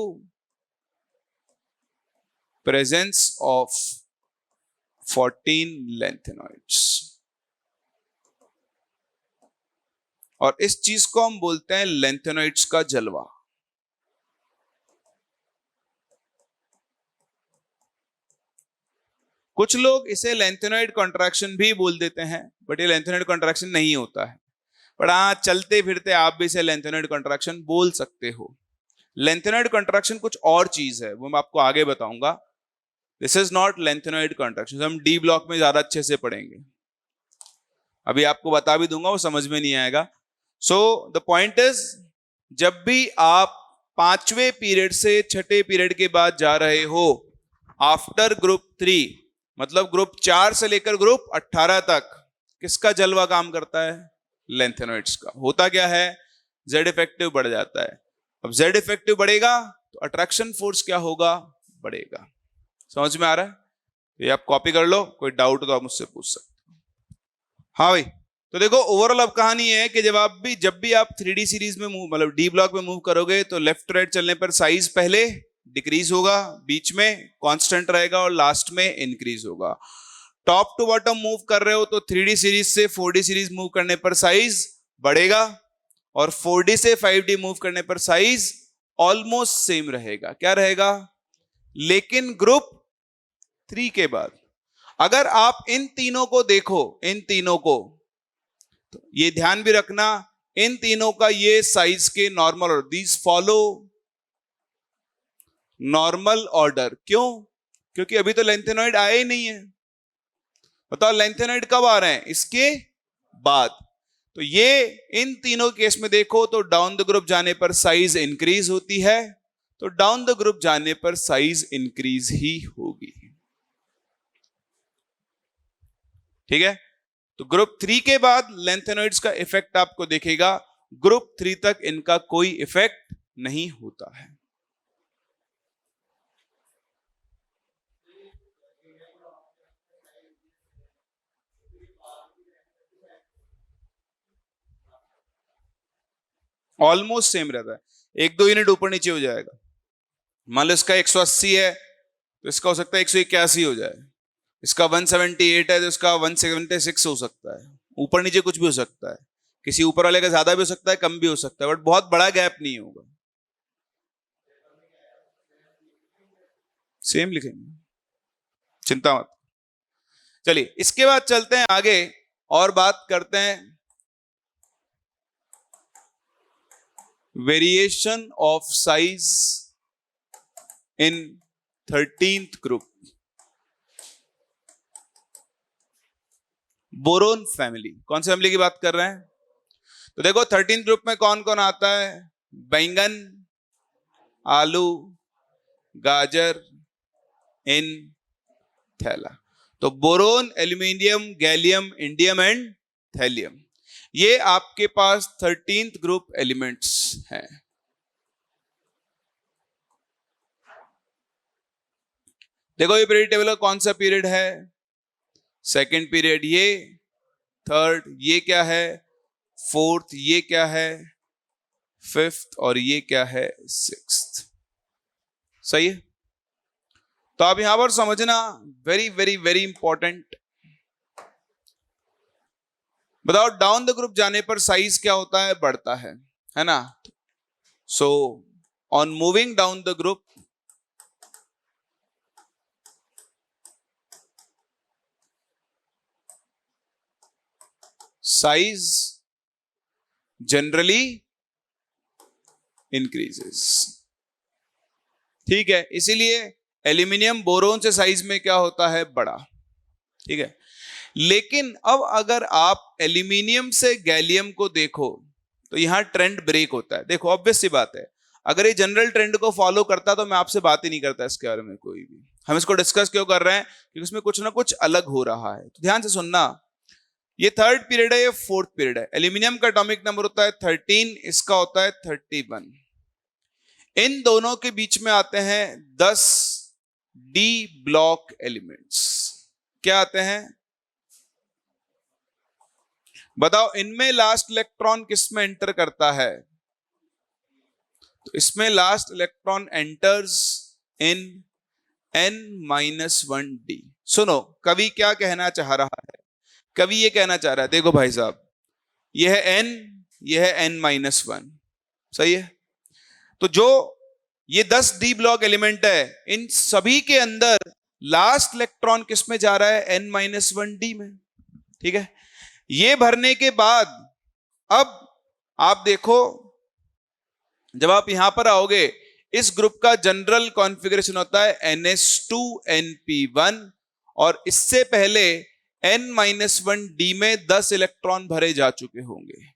presence of 14 lanthanoids. और इस चीज को हम बोलते हैं लेंथेनॉइड्स का जलवा। कुछ लोग इसे लेंथेनॉइड कॉन्ट्रैक्शन भी बोल देते हैं, बट ये लेंथेनॉइड कॉन्ट्रैक्शन नहीं होता है। पर हाँ, चलते फिरते आप भी इसे लेंथेनॉइड कॉन्ट्रैक्शन बोल सकते हो। लेंथेनॉइड कॉन्ट्रैक्शन कुछ और चीज है, वो मैं आपको आगे बताऊंगा। This is not lanthanoid contraction, हम डी ब्लॉक में ज्यादा अच्छे से पढ़ेंगे। अभी आपको बता भी दूंगा, वो समझ में नहीं आएगा। सो द पॉइंट इज, जब भी आप पांचवें पीरियड से छठे पीरियड के बाद जा रहे हो, आफ्टर ग्रुप 3, मतलब ग्रुप 4 से लेकर ग्रुप 18 तक, किसका जलवा काम करता है, लेंथेनॉइड्स का। होता क्या है, जेड इफेक्टिव बढ़ जाता है। अब जेड इफेक्टिव बढ़ेगा तो अट्रैक्शन फोर्स क्या होगा, बढ़ेगा। समझ में आ रहा है, ये आप कॉपी कर लो, कोई डाउट हो तो आप मुझसे पूछ सकते हो। हाँ भाई, तो देखो ओवरऑल अब कहानी है कि जब भी आप 3D सीरीज में मूव, मतलब डी ब्लॉक में मूव करोगे तो लेफ्ट राइट चलने पर साइज पहले डिक्रीज होगा, बीच में कांस्टेंट रहेगा और लास्ट में इंक्रीज होगा। टॉप टू बॉटम मूव कर रहे हो तो 3D सीरीज से 4D सीरीज मूव करने पर साइज बढ़ेगा, और 4D से 5D मूव करने पर साइज ऑलमोस्ट सेम रहेगा। क्या रहेगा, लेकिन ग्रुप 3 के बाद अगर आप इन तीनों को देखो, इन तीनों को, तो ये ध्यान भी रखना, इन तीनों का ये साइज के normal order, these follow normal order. क्यों, क्योंकि अभी तो लेंथेनॉइड आए ही नहीं है। बताओ लेंथेनॉइड कब आ रहे हैं, इसके बाद। तो ये इन तीनों केस में देखो तो डाउन द ग्रुप जाने पर साइज इंक्रीज होती है, तो डाउन द ग्रुप जाने पर साइज इंक्रीज ही होगी। ठीक है, तो ग्रुप 3 के बाद लेंथेनॉइड्स का इफेक्ट आपको दिखेगा, ग्रुप 3 तक इनका कोई इफेक्ट नहीं होता है। ऑलमोस्ट सेम रहता है, 1-2 यूनिट ऊपर नीचे हो जाएगा। मान लो इसका 180 है तो इसका हो सकता है 181 हो जाए, इसका 178 है तो इसका 176 हो सकता है। ऊपर नीचे कुछ भी हो सकता है, किसी ऊपर वाले का ज्यादा भी हो सकता है, कम भी हो सकता है, बट बहुत बड़ा गैप नहीं होगा। सेम लिखेंगे, चिंता मत। चलिए इसके बाद चलते हैं आगे और बात करते हैं variation of size in 13th group, boron family. कौन सी फैमिली की बात कर रहे हैं? तो देखो 13th ग्रुप में कौन कौन आता है? बैंगन, आलू, गाजर, इन, थैला। तो boron, aluminium, gallium, indium and thallium, ये आपके पास 13th ग्रुप एलिमेंट्स हैं। देखो ये पीरियड टेबल का कौन सा पीरियड है? Second period. ये थर्ड, ये क्या है? फोर्थ, ये क्या है? फिफ्थ, और ये क्या है? सिक्स्थ। सही है। तो आप यहां पर समझना, वेरी वेरी वेरी इंपॉर्टेंट। बताओ डाउन द ग्रुप जाने पर साइज क्या होता है? बढ़ता है ना? सो on moving down the group, size generally increases. ठीक है, इसीलिए एल्यूमिनियम बोरोन से साइज में क्या होता है? बड़ा। ठीक है, लेकिन अब अगर आप एल्यूमिनियम से गैलियम को देखो तो यहां ट्रेंड ब्रेक होता है। देखो ऑब्वियस सी बात है, अगर ये जनरल ट्रेंड को फॉलो करता तो मैं आपसे बात ही नहीं करता इसके बारे में कोई भी। हम इसको डिस्कस क्यों कर रहे हैं? क्योंकि उसमें कुछ ना कुछ अलग हो रहा है। तो ध्यान से सुनना, ये थर्ड पीरियड है, ये फोर्थ पीरियड है। एल्यूमिनियम का एटॉमिक नंबर होता है 13, इसका होता है 31। इन दोनों के बीच में आते हैं 10 डी ब्लॉक एलिमेंट्स। क्या आते हैं? बताओ इनमें लास्ट इलेक्ट्रॉन किसमें एंटर करता है? तो इसमें last electron enters in n-1d। सुनो कवि क्या कहना चाह रहा है। कवि ये कहना चाह रहा है, देखो भाई साहब, यह है n, यह है n-1। सही है। तो जो ये 10 डी ब्लॉक एलिमेंट है, इन सभी के अंदर लास्ट इलेक्ट्रॉन किस में जा रहा है? n-1d में। ठीक है, ये भरने के बाद अब आप देखो, जब आप यहां पर आओगे, इस ग्रुप का जनरल कॉन्फ़िगरेशन होता है NH2NP1, और इससे पहले n-1d में 10 इलेक्ट्रॉन भरे जा चुके होंगे।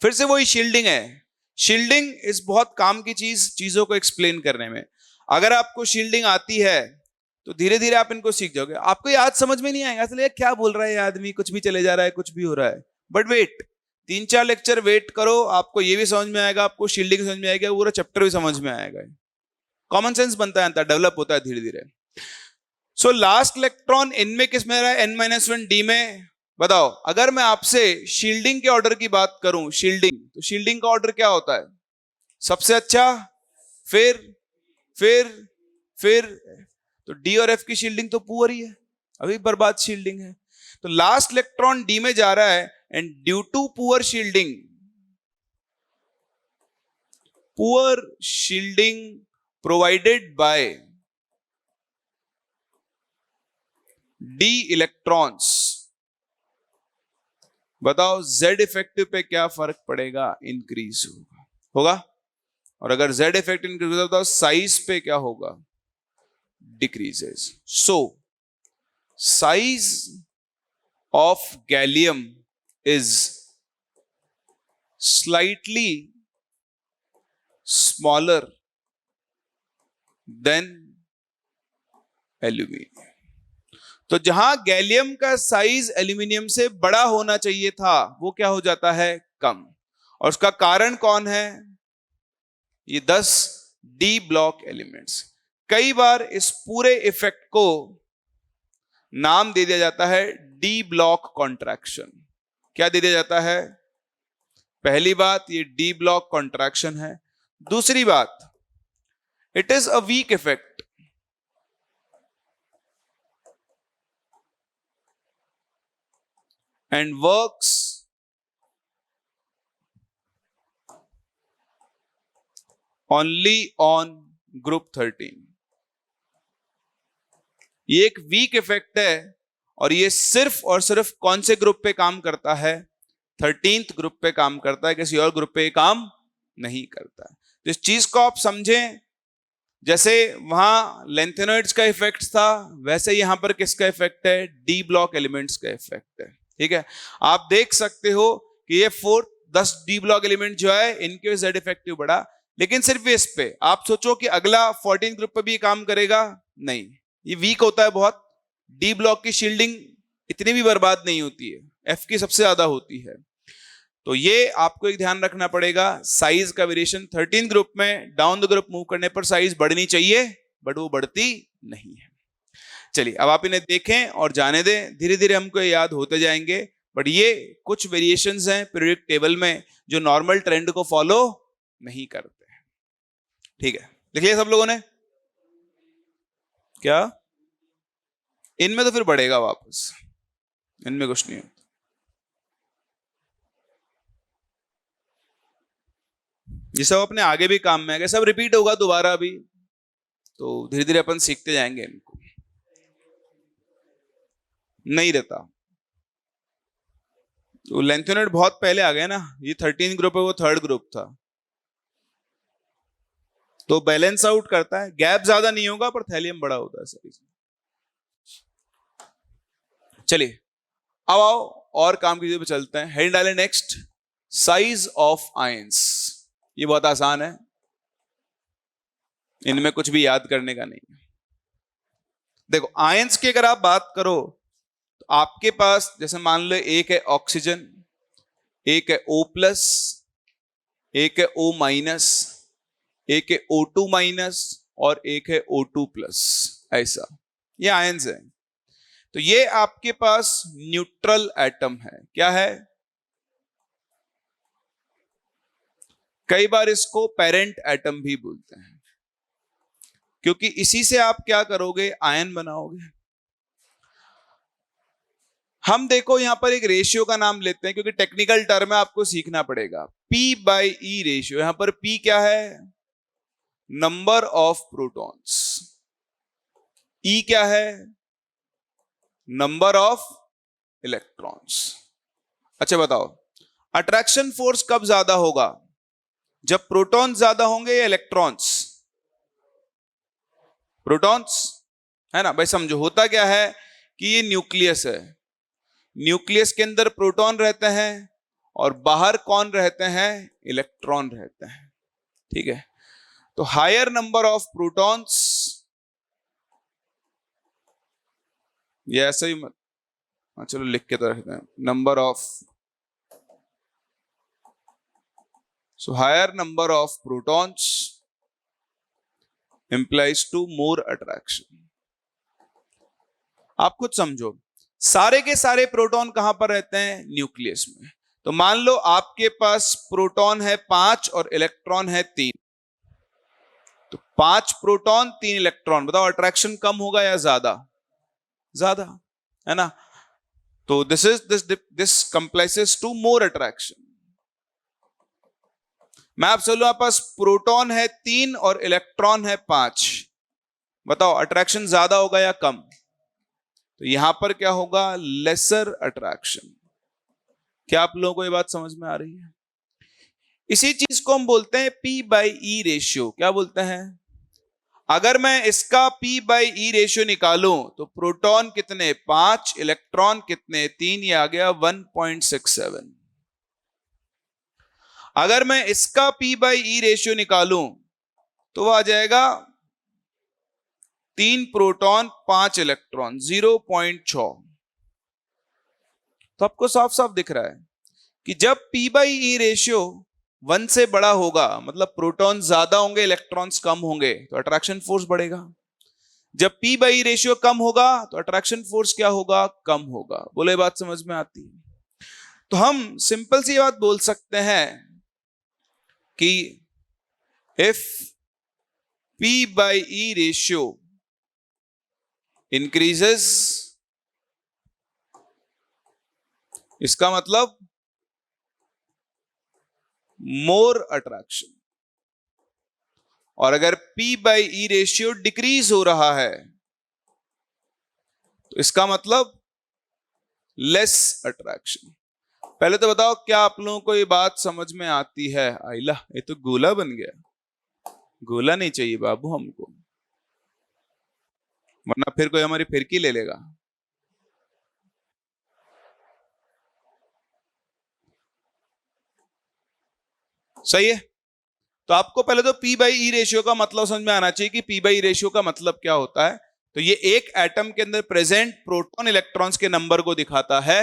फिर से वही शील्डिंग है। शील्डिंग इस बहुत काम की चीजों को एक्सप्लेन करने में। अगर आपको शील्डिंग आती है तो धीरे धीरे आप इनको सीख जाओगे। आपको याद समझ में नहीं आएगा, इसलिए क्या बोल रहा है ये आदमी, कुछ भी चले जा रहा है, कुछ भी हो रहा है। बट वेट, 3-4 लेक्चर वेट करो, आपको ये भी समझ में आएगा, आपको शील्डिंग समझ में आएगा, पूरा चैप्टर भी समझ में आएगा। कॉमन सेंस बनता है, डेवलप होता है धीरे धीरे। सो लास्ट इलेक्ट्रॉन इनमें किस में रहा है? n-1d में। बताओ अगर मैं आपसे शील्डिंग के ऑर्डर की बात करूं, शील्डिंग, तो शील्डिंग का ऑर्डर क्या होता है? सबसे अच्छा, फिर तो डी और एफ की शील्डिंग तो पुअर ही है, अभी बर्बाद शील्डिंग है। तो लास्ट इलेक्ट्रॉन डी में जा रहा है, and due to poor shielding provided by the electrons, बताओ Z इफेक्टिव पे क्या फर्क पड़ेगा? इंक्रीज होगा। और अगर Z इफेक्ट इंक्रीज होता है, बताओ साइज पे क्या होगा? Decreases. So size of gallium is slightly smaller than aluminium. तो जहां गैलियम का साइज एल्यूमिनियम से बड़ा होना चाहिए था, वो क्या हो जाता है? कम। और उसका कारण कौन है? ये 10 डी ब्लॉक एलिमेंट्स। कई बार इस पूरे इफेक्ट को नाम दे दिया जाता है डी ब्लॉक कॉन्ट्रैक्शन। क्या दे दिया जाता है? पहली बात, ये डी ब्लॉक कॉन्ट्रैक्शन है। दूसरी बात, it is a weak effect and works only on group 13। ये एक वीक इफेक्ट है, और ये सिर्फ और सिर्फ कौन से ग्रुप पे काम करता है? 13th ग्रुप पे काम करता है, किसी और ग्रुप पे काम नहीं करता। तो इस चीज को आप समझें, जैसे वहां लेंथेनॉइड्स का इफेक्ट था, वैसे यहां पर किसका इफेक्ट है, डी ब्लॉक एलिमेंट्स का इफेक्ट है। ठीक है, आप देख सकते हो कि ये 10 डी ब्लॉक एलिमेंट जो है इनके जेड इफेक्टिव बढ़ा, लेकिन सिर्फ इस पे। आप सोचो कि अगला 14 ग्रुप पे भी काम करेगा, नहीं, ये वीक होता है बहुत। डी ब्लॉक की शील्डिंग इतनी भी बर्बाद नहीं होती है, एफ की सबसे ज्यादा होती है। तो ये आपको एक ध्यान रखना पड़ेगा, साइज का वेरिएशन 13 ग्रुप में डाउन द ग्रुप मूव करने पर साइज बढ़नी चाहिए, बट वो बढ़ती नहीं है। चलिए अब आप इन्हें देखें और जाने दें, धीरे धीरे हमको याद होते जाएंगे। बट ये कुछ वेरिएशंस हैं पीरियोडिक टेबल में जो नॉर्मल ट्रेंड को फॉलो नहीं करते। ठीक है, लिख लिया सब लोगों ने? क्या इनमें तो फिर बढ़ेगा वापस, इनमें कुछ नहीं है। ये सब अपने आगे भी काम में है, सब रिपीट होगा दोबारा भी, तो धीरे धीरे अपन सीखते जाएंगे इनको। नहीं रहता तो लेंथेनॉइड बहुत पहले आ गए ना, ये 13 ग्रुप है, वो 3rd ग्रुप था, तो बैलेंस आउट करता है। गैप ज्यादा नहीं होगा पर थैलियम बड़ा होता है सर। चलिए अब आओ और काम की चीजों पे चलते हैं। हेड डालें नेक्स्ट, साइज ऑफ आयंस। ये बहुत आसान है, इनमें कुछ भी याद करने का नहीं है। देखो आयंस की अगर आप बात करो तो आपके पास जैसे मान लो एक है ऑक्सीजन, एक है O+, एक है O-, एक है O2- और एक है O2+, ऐसा ये आयंस है। तो ये आपके पास न्यूट्रल एटम है। क्या है? कई बार इसको पेरेंट एटम भी बोलते हैं, क्योंकि इसी से आप क्या करोगे, आयन बनाओगे। हम देखो यहां पर एक रेशियो का नाम लेते हैं, क्योंकि टेक्निकल टर्म है, आपको सीखना पड़ेगा। P/E ratio. यहां पर P क्या है? Number of protons. E क्या है? Number of electrons. अच्छा बताओ, अट्रैक्शन फोर्स कब ज्यादा होगा, जब प्रोटॉन ज्यादा होंगे या इलेक्ट्रॉन्स? प्रोटॉन्स, है ना भाई। समझो होता क्या है कि ये न्यूक्लियस है, न्यूक्लियस के अंदर प्रोटॉन रहते हैं और बाहर कौन रहते हैं, इलेक्ट्रॉन रहते हैं। ठीक है, तो हायर नंबर ऑफ प्रोटॉन्स, ये ऐसा ही मत, चलो लिख के तो रखते हैं, number of, so higher number of protons implies to more attraction। आप खुद समझो, सारे के सारे प्रोटॉन कहां पर रहते हैं, न्यूक्लियस में। तो मान लो आपके पास प्रोटॉन है 5 और इलेक्ट्रॉन है 3, तो 5 प्रोटॉन 3 इलेक्ट्रॉन, बताओ अट्रैक्शन कम होगा या ज्यादा? ज्यादा, है ना। तो दिस कंप्लाइसेस टू मोर अट्रैक्शन। मैं आपसे बोलूं आपके पास प्रोटॉन है 3 और इलेक्ट्रॉन है 5, बताओ अट्रैक्शन ज्यादा होगा या कम? तो यहां पर क्या होगा, लेसर अट्रैक्शन। क्या आप लोगों को ये बात समझ में आ रही है? इसी चीज को हम बोलते हैं P/E रेशियो। क्या बोलते हैं? अगर मैं इसका P/E रेशियो निकालूं तो प्रोटॉन कितने, 5, इलेक्ट्रॉन कितने, 3, ये आ गया 1.67। अगर मैं इसका P/E रेशियो निकालूं तो वो आ जाएगा 3 प्रोटॉन 5 इलेक्ट्रॉन, 0.6। तो आपको साफ साफ दिख रहा है कि जब P/E रेशियो 1 से बड़ा होगा, मतलब प्रोटॉन ज्यादा होंगे इलेक्ट्रॉन्स कम होंगे, तो अट्रैक्शन फोर्स बढ़ेगा। जब P/E रेशियो कम होगा तो अट्रैक्शन फोर्स क्या होगा, कम होगा। बोले बात समझ में आती है? तो हम सिंपल सी बात बोल सकते हैं कि इफ P/E रेशियो इंक्रीजेस, इसका मतलब मोर अट्रैक्शन। और अगर P/E रेशियो डिक्रीज हो रहा है तो इसका मतलब लेस अट्रैक्शन। पहले तो बताओ क्या आप लोगों को ये बात समझ में आती है? आइला, ये तो गोला बन गया। गोला नहीं चाहिए बाबू हमको, वरना फिर कोई हमारी फिरकी ले लेगा। सही है। तो आपको पहले तो P बाई ई रेशियो का मतलब समझ में आना चाहिए कि P बाई ई रेशियो का मतलब क्या होता है। तो ये एक एटम के अंदर प्रेजेंट प्रोटॉन इलेक्ट्रॉन्स के नंबर को दिखाता है।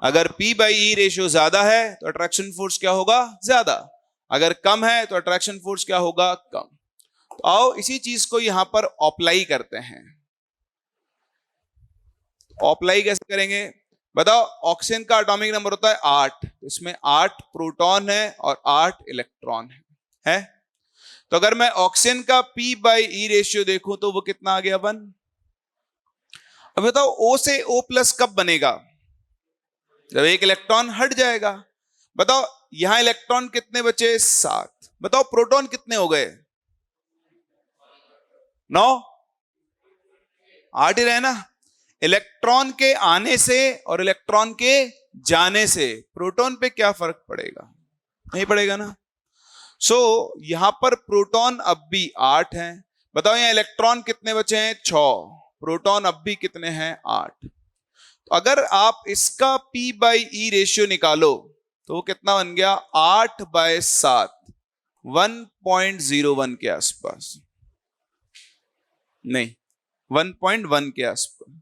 अगर P बाई ई रेशियो ज्यादा है तो अट्रैक्शन फोर्स क्या होगा? ज्यादा। अगर कम है तो अट्रैक्शन फोर्स क्या होगा? कम। तो आओ इसी चीज को यहां पर अप्लाई करते हैं। अप्लाई कैसे करेंगे बताओ? ऑक्सीजन का एटॉमिक नंबर होता है 8, इसमें 8 प्रोटॉन है और 8 इलेक्ट्रॉन है। तो अगर मैं ऑक्सीजन का P बाई ई रेशियो देखूं तो वो कितना आ गया? 1। अब बताओ O से O प्लस कब बनेगा? जब एक इलेक्ट्रॉन हट जाएगा। बताओ यहां इलेक्ट्रॉन कितने बचे? 7। बताओ प्रोटॉन कितने हो गए? 9। 8 ही रहे ना। इलेक्ट्रॉन के आने से और इलेक्ट्रॉन के जाने से प्रोटॉन पे क्या फर्क पड़ेगा? नहीं पड़ेगा ना। सो यहां पर प्रोटॉन अब भी 8 हैं। बताओ यहां इलेक्ट्रॉन कितने बचे हैं? 6। प्रोटॉन अब भी कितने हैं? 8। तो अगर आप इसका P बाई ई रेशियो निकालो तो वो कितना बन गया? 8 बाय 7, 1.01 के आसपास। नहीं, 1.1 के आसपास।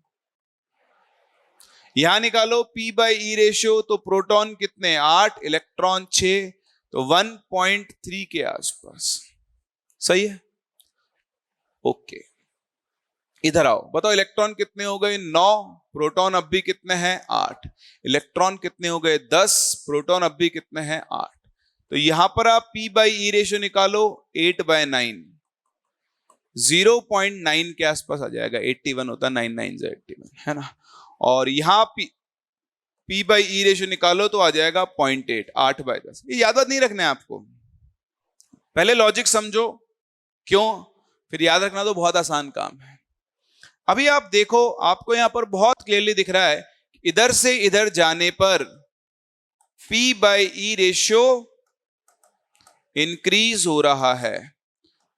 यहां निकालो P बाई ई रेशियो तो प्रोटॉन कितने? 8, इलेक्ट्रॉन 6, तो 1.3 के आसपास। सही है। ओके, इधर आओ। बताओ इलेक्ट्रॉन कितने हो गए? 9। प्रोटॉन अब भी कितने हैं? 8। इलेक्ट्रॉन कितने हो गए? 10। प्रोटॉन अब भी कितने हैं? 8। तो यहां पर आप P बाई ई रेशियो निकालो, 8 बाय 9, 0.9 के आसपास आ जाएगा। 81 होता है, 9 9 से 81 है ना। और यहां P बाई ई रेशियो निकालो तो आ जाएगा 0.8, 8 बाय 10। ये याद नहीं रखना है आपको, पहले लॉजिक समझो क्यों, फिर याद रखना तो बहुत आसान काम है। अभी आप देखो, आपको यहां पर बहुत क्लियरली दिख रहा है इधर से इधर जाने पर P by E ratio increase हो रहा है।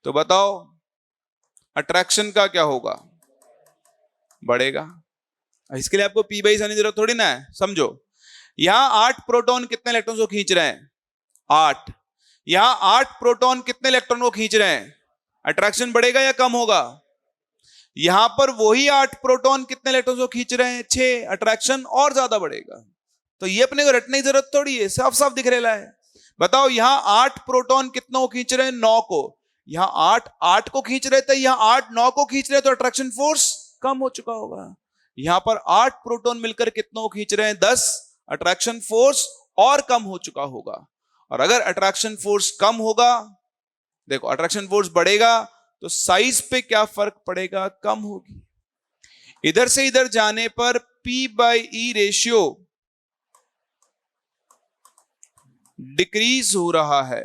तो बताओ अट्रैक्शन का क्या होगा? बढ़ेगा। इसके लिए आपको P बाई जाने की जरूरत थोड़ी ना है। समझो, यहां 8 प्रोटॉन कितने इलेक्ट्रॉन को खींच रहे हैं? 8। यहां 8 प्रोटॉन कितने इलेक्ट्रॉन को खींच रहे हैं? अट्रैक्शन बढ़ेगा या कम होगा? यहां पर वही 8 प्रोटॉन कितने इलेक्ट्रॉन को खींच रहे हैं? 6। अट्रैक्शन और ज्यादा बढ़ेगा। तो ये अपने को रटने की जरूरत थोड़ी है, साफ साफ दिख रहा है। बताओ यहां 8 प्रोटॉन कितनों को खींच रहे हैं? 9 को। यहां 8 को खींच रहे थे, यहां 8 9 को खींच रहे, तो अट्रैक्शन फोर्स कम हो चुका होगा। यहां पर 8 प्रोटॉन मिलकर कितनों को खींच रहे हैं? 10। अट्रैक्शन फोर्स और कम हो चुका होगा। और अगर अट्रैक्शन फोर्स कम होगा, देखो अट्रैक्शन फोर्स बढ़ेगा तो साइज पे क्या फर्क पड़ेगा? कम होगी। इधर से इधर जाने पर P by E ratio decrease हो रहा है।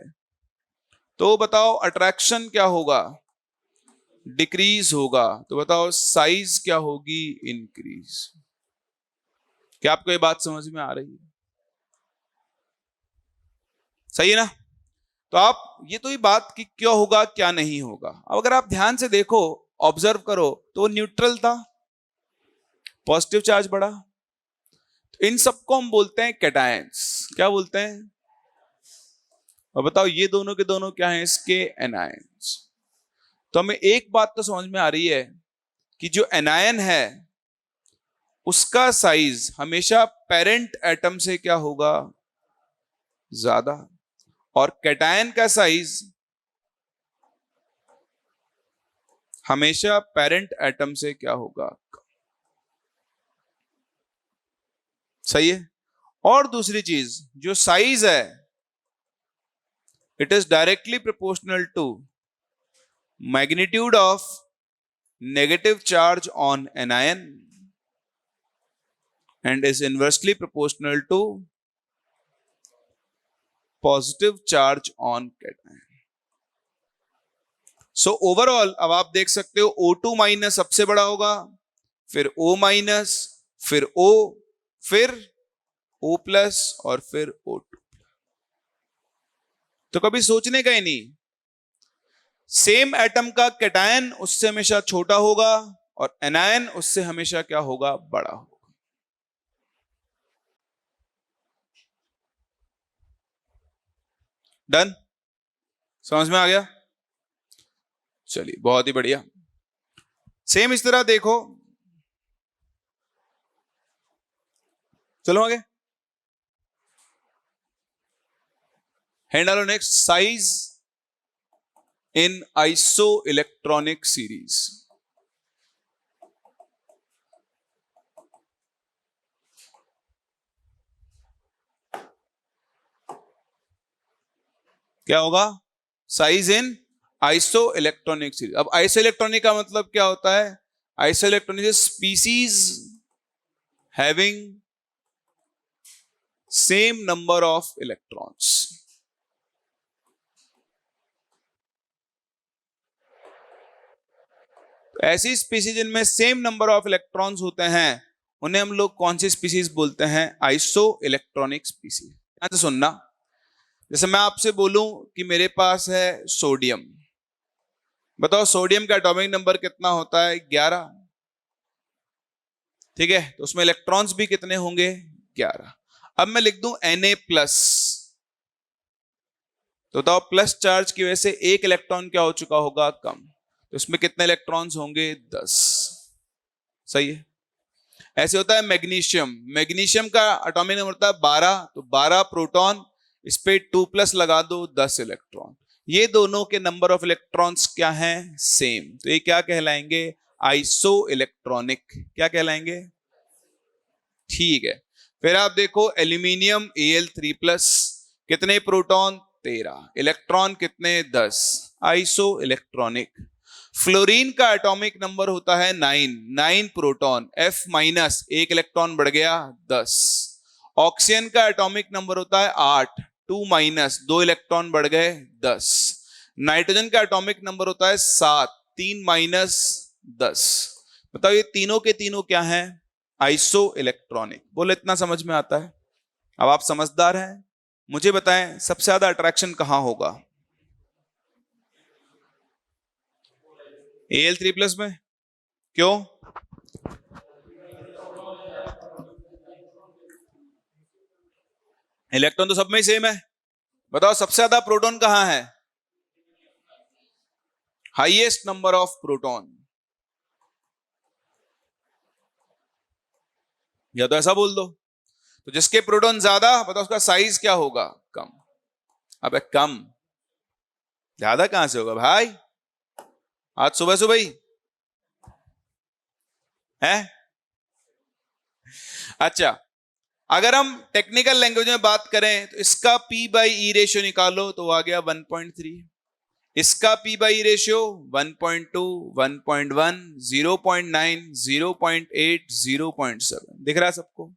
तो बताओ अट्रैक्शन क्या होगा? डिक्रीज होगा। तो बताओ साइज क्या होगी? इंक्रीज। क्या आपको ये बात समझ में आ रही है? सही है ना। तो आप ये तो ये बात कि क्या होगा क्या नहीं होगा। अब अगर आप ध्यान से देखो, ऑब्जर्व करो, तो वो न्यूट्रल था, पॉजिटिव चार्ज बढ़ा। तो इन सबको हम बोलते हैं कैटायंस। क्या बोलते हैं? और बताओ ये दोनों के दोनों क्या हैं? इसके एनायंस। तो हमें एक बात तो समझ में आ रही है कि जो एनायन है उसका साइज हमेशा पेरेंट एटम से क्या होगा? ज्यादा। और कैटायन का साइज हमेशा पेरेंट एटम से क्या होगा? सही है। और दूसरी चीज, जो साइज है it is directly proportional to magnitude of negative charge on anion and is inversely proportional to positive charge on cation. So overall अब आप देख सकते हो O2 माइनस सबसे बड़ा होगा, फिर O माइनस, फिर O, फिर O प्लस और फिर O2। तो कभी सोचने का ही नहीं, सेम एटम का कैटायन उससे हमेशा छोटा होगा और एनायन उससे हमेशा क्या होगा, बड़ा होगा। डन, समझ में आ गया? चलिए बहुत ही बढ़िया। सेम इस तरह देखो, चलो आगे, हैंड डालो next, size in isoelectronic series. क्या होगा, size in isoelectronic series. अब आइसो इलेक्ट्रॉनिक का मतलब क्या होता है, iso electronic species having same number of electrons. ऐसी स्पीसीज जिनमें सेम नंबर ऑफ इलेक्ट्रॉन्स होते हैं उन्हें हम लोग कौन सी स्पीसीज बोलते हैं, आइसो इलेक्ट्रॉनिक स्पीसीज। यहां से सुनना, जैसे मैं आपसे बोलूं कि मेरे पास है सोडियम, बताओ सोडियम का एटॉमिक नंबर कितना होता है, 11। ठीक है, तो उसमें इलेक्ट्रॉन्स भी कितने होंगे, 11। अब मैं लिख दूं Na प्लस, तो बताओ प्लस चार्ज की वजह से एक इलेक्ट्रॉन क्या हो चुका होगा, कम। तो इसमें कितने इलेक्ट्रॉन्स होंगे, 10। सही है। ऐसे होता है मैग्नीशियम, मैग्नीशियम का एटॉमिक नंबर होता है 12, तो 12 प्रोटॉन, इस पे 2 प्लस लगा दो, 10 इलेक्ट्रॉन। ये दोनों के नंबर ऑफ इलेक्ट्रॉन्स क्या हैं, सेम। तो ये क्या कहलाएंगे, आइसो इलेक्ट्रॉनिक। क्या कहलाएंगे, ठीक है। फिर आप देखो एल्यूमिनियम Al3+, कितने प्रोटॉन, 13, इलेक्ट्रॉन कितने, 10, आइसो इलेक्ट्रॉनिक। फ्लोरीन का एटॉमिक नंबर होता है 9, 9 प्रोटॉन, F-, एक इलेक्ट्रॉन बढ़ गया, 10। ऑक्सीजन का एटॉमिक नंबर होता है 8, 2-, 2 इलेक्ट्रॉन बढ़ गए, 10। नाइट्रोजन का एटॉमिक नंबर होता है 7, 3-, 10। बताओ ये तीनों के तीनों क्या हैं, आइसो इलेक्ट्रॉनिक। बोले इतना समझ में आता है? अब आप समझदार हैं, मुझे बताएं सबसे ज्यादा अट्रैक्शन कहां होगा, Al3+ में। क्यों, इलेक्ट्रॉन तो सब में ही सेम है। बताओ सबसे ज्यादा प्रोटॉन कहां है, हाईएस्ट नंबर ऑफ प्रोटॉन, या तो ऐसा बोल दो। तो जिसके प्रोटॉन ज्यादा, बताओ उसका साइज क्या होगा, कम। अबे कम, ज्यादा कहां से होगा भाई, आज सुबह सुबह ही है। अच्छा, अगर हम टेक्निकल लैंग्वेज में बात करें तो इसका P/E रेशियो निकालो तो आ गया 1.3, इसका P/E रेशियो 1.2, 1.1, 0.9, 0.8, 0.7। दिख रहा है सबको?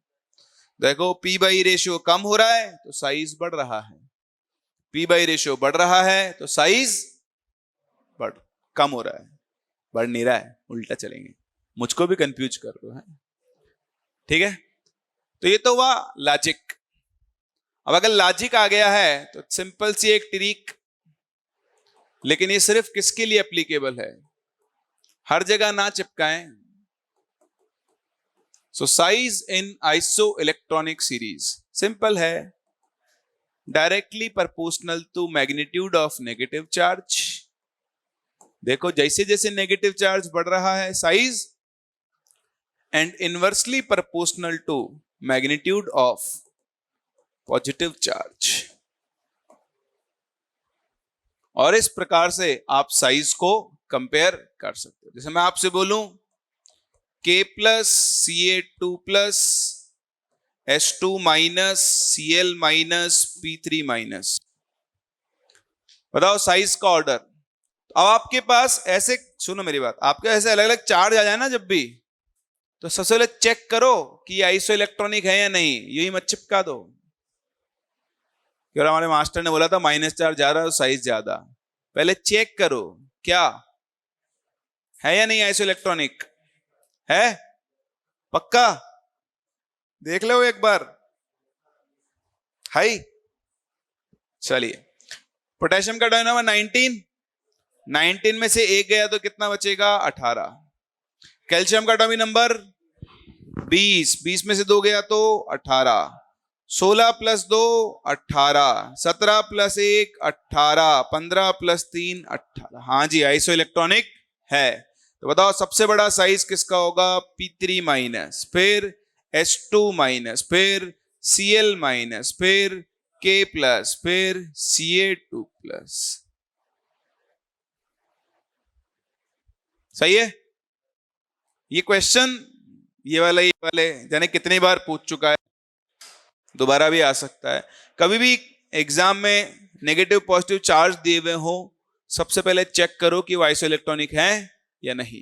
देखो P/E रेशियो कम हो रहा है तो साइज बढ़ रहा है, P/E रेशियो बढ़ रहा है तो साइज बढ़ कम हो रहा है, बढ़ नहीं रहा है, उल्टा चलेंगे, मुझको भी कंफ्यूज कर दो है। ठीक है, तो ये तो हुआ लॉजिक। अब अगर लॉजिक आ गया है तो सिंपल सी एक ट्रिक, लेकिन ये सिर्फ किसके लिए एप्लीकेबल है, हर जगह ना चिपकाएं। So size in isoelectronic series simple है, directly proportional to magnitude of negative charge. देखो जैसे जैसे नेगेटिव चार्ज बढ़ रहा है size, and inversely proportional to magnitude of positive charge. और इस प्रकार से आप साइज को कंपेयर कर सकते हो। जैसे मैं आपसे बोलूं K+Ca2+ H2- Cl- P3-, बताओ साइज का ऑर्डर। अब आपके पास ऐसे, सुनो मेरी बात, आपके ऐसे अलग अलग चार्ज आ जाए ना जब भी, तो सबसे पहले चेक करो कि आइसो इलेक्ट्रॉनिक है या नहीं, यही मत चिपका दो। क्योंकि हमारे मास्टर ने बोला था माइनस चार्ज ज्यादा तो साइज ज्यादा। पहले चेक करो क्या है या नहीं आइसो इलेक्ट्रॉनिक, है पक्का, देख लो एक बार। हाई। चलिए, पोटेशियम का एटॉमिक नंबर 19 में से एक गया तो कितना बचेगा? 18। कैल्शियम का एटॉमिक नंबर 20 में से 2 गया तो 18। 16 + 2 18, 17 + 1 18, 15 + 3 18। हाँ जी, आइसो इलेक्ट्रॉनिक है। तो बताओ सबसे बड़ा साइज किसका होगा? P3-, फिर H2-, फिर Cl-, फिर K+, फिर Ca2+। सही है? ये क्वेश्चन ये वाले जाने कितनी बार पूछ चुका है, दोबारा भी आ सकता है। कभी भी एग्जाम में नेगेटिव पॉजिटिव चार्ज दिए हुए हो, सबसे पहले चेक करो कि वो आइसो इलेक्ट्रॉनिक है या नहीं।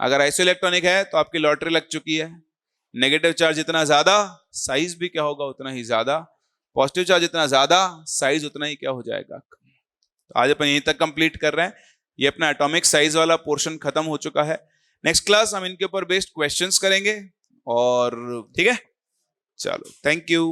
अगर आइसो इलेक्ट्रॉनिक है तो आपकी लॉटरी लग चुकी है। नेगेटिव चार्ज जितना ज्यादा, साइज भी क्या होगा? उतना ही ज्यादा। पॉजिटिव चार्ज जितना ज्यादा, साइज उतना ही क्या हो जाएगा? तो आज अपन यहीं तक कंप्लीट कर रहे हैं। ये अपना एटॉमिक साइज वाला पोर्शन खत्म हो चुका है। नेक्स्ट क्लास हम इनके ऊपर बेस्ड क्वेश्चंस करेंगे। और ठीक है, चलो, थैंक यू।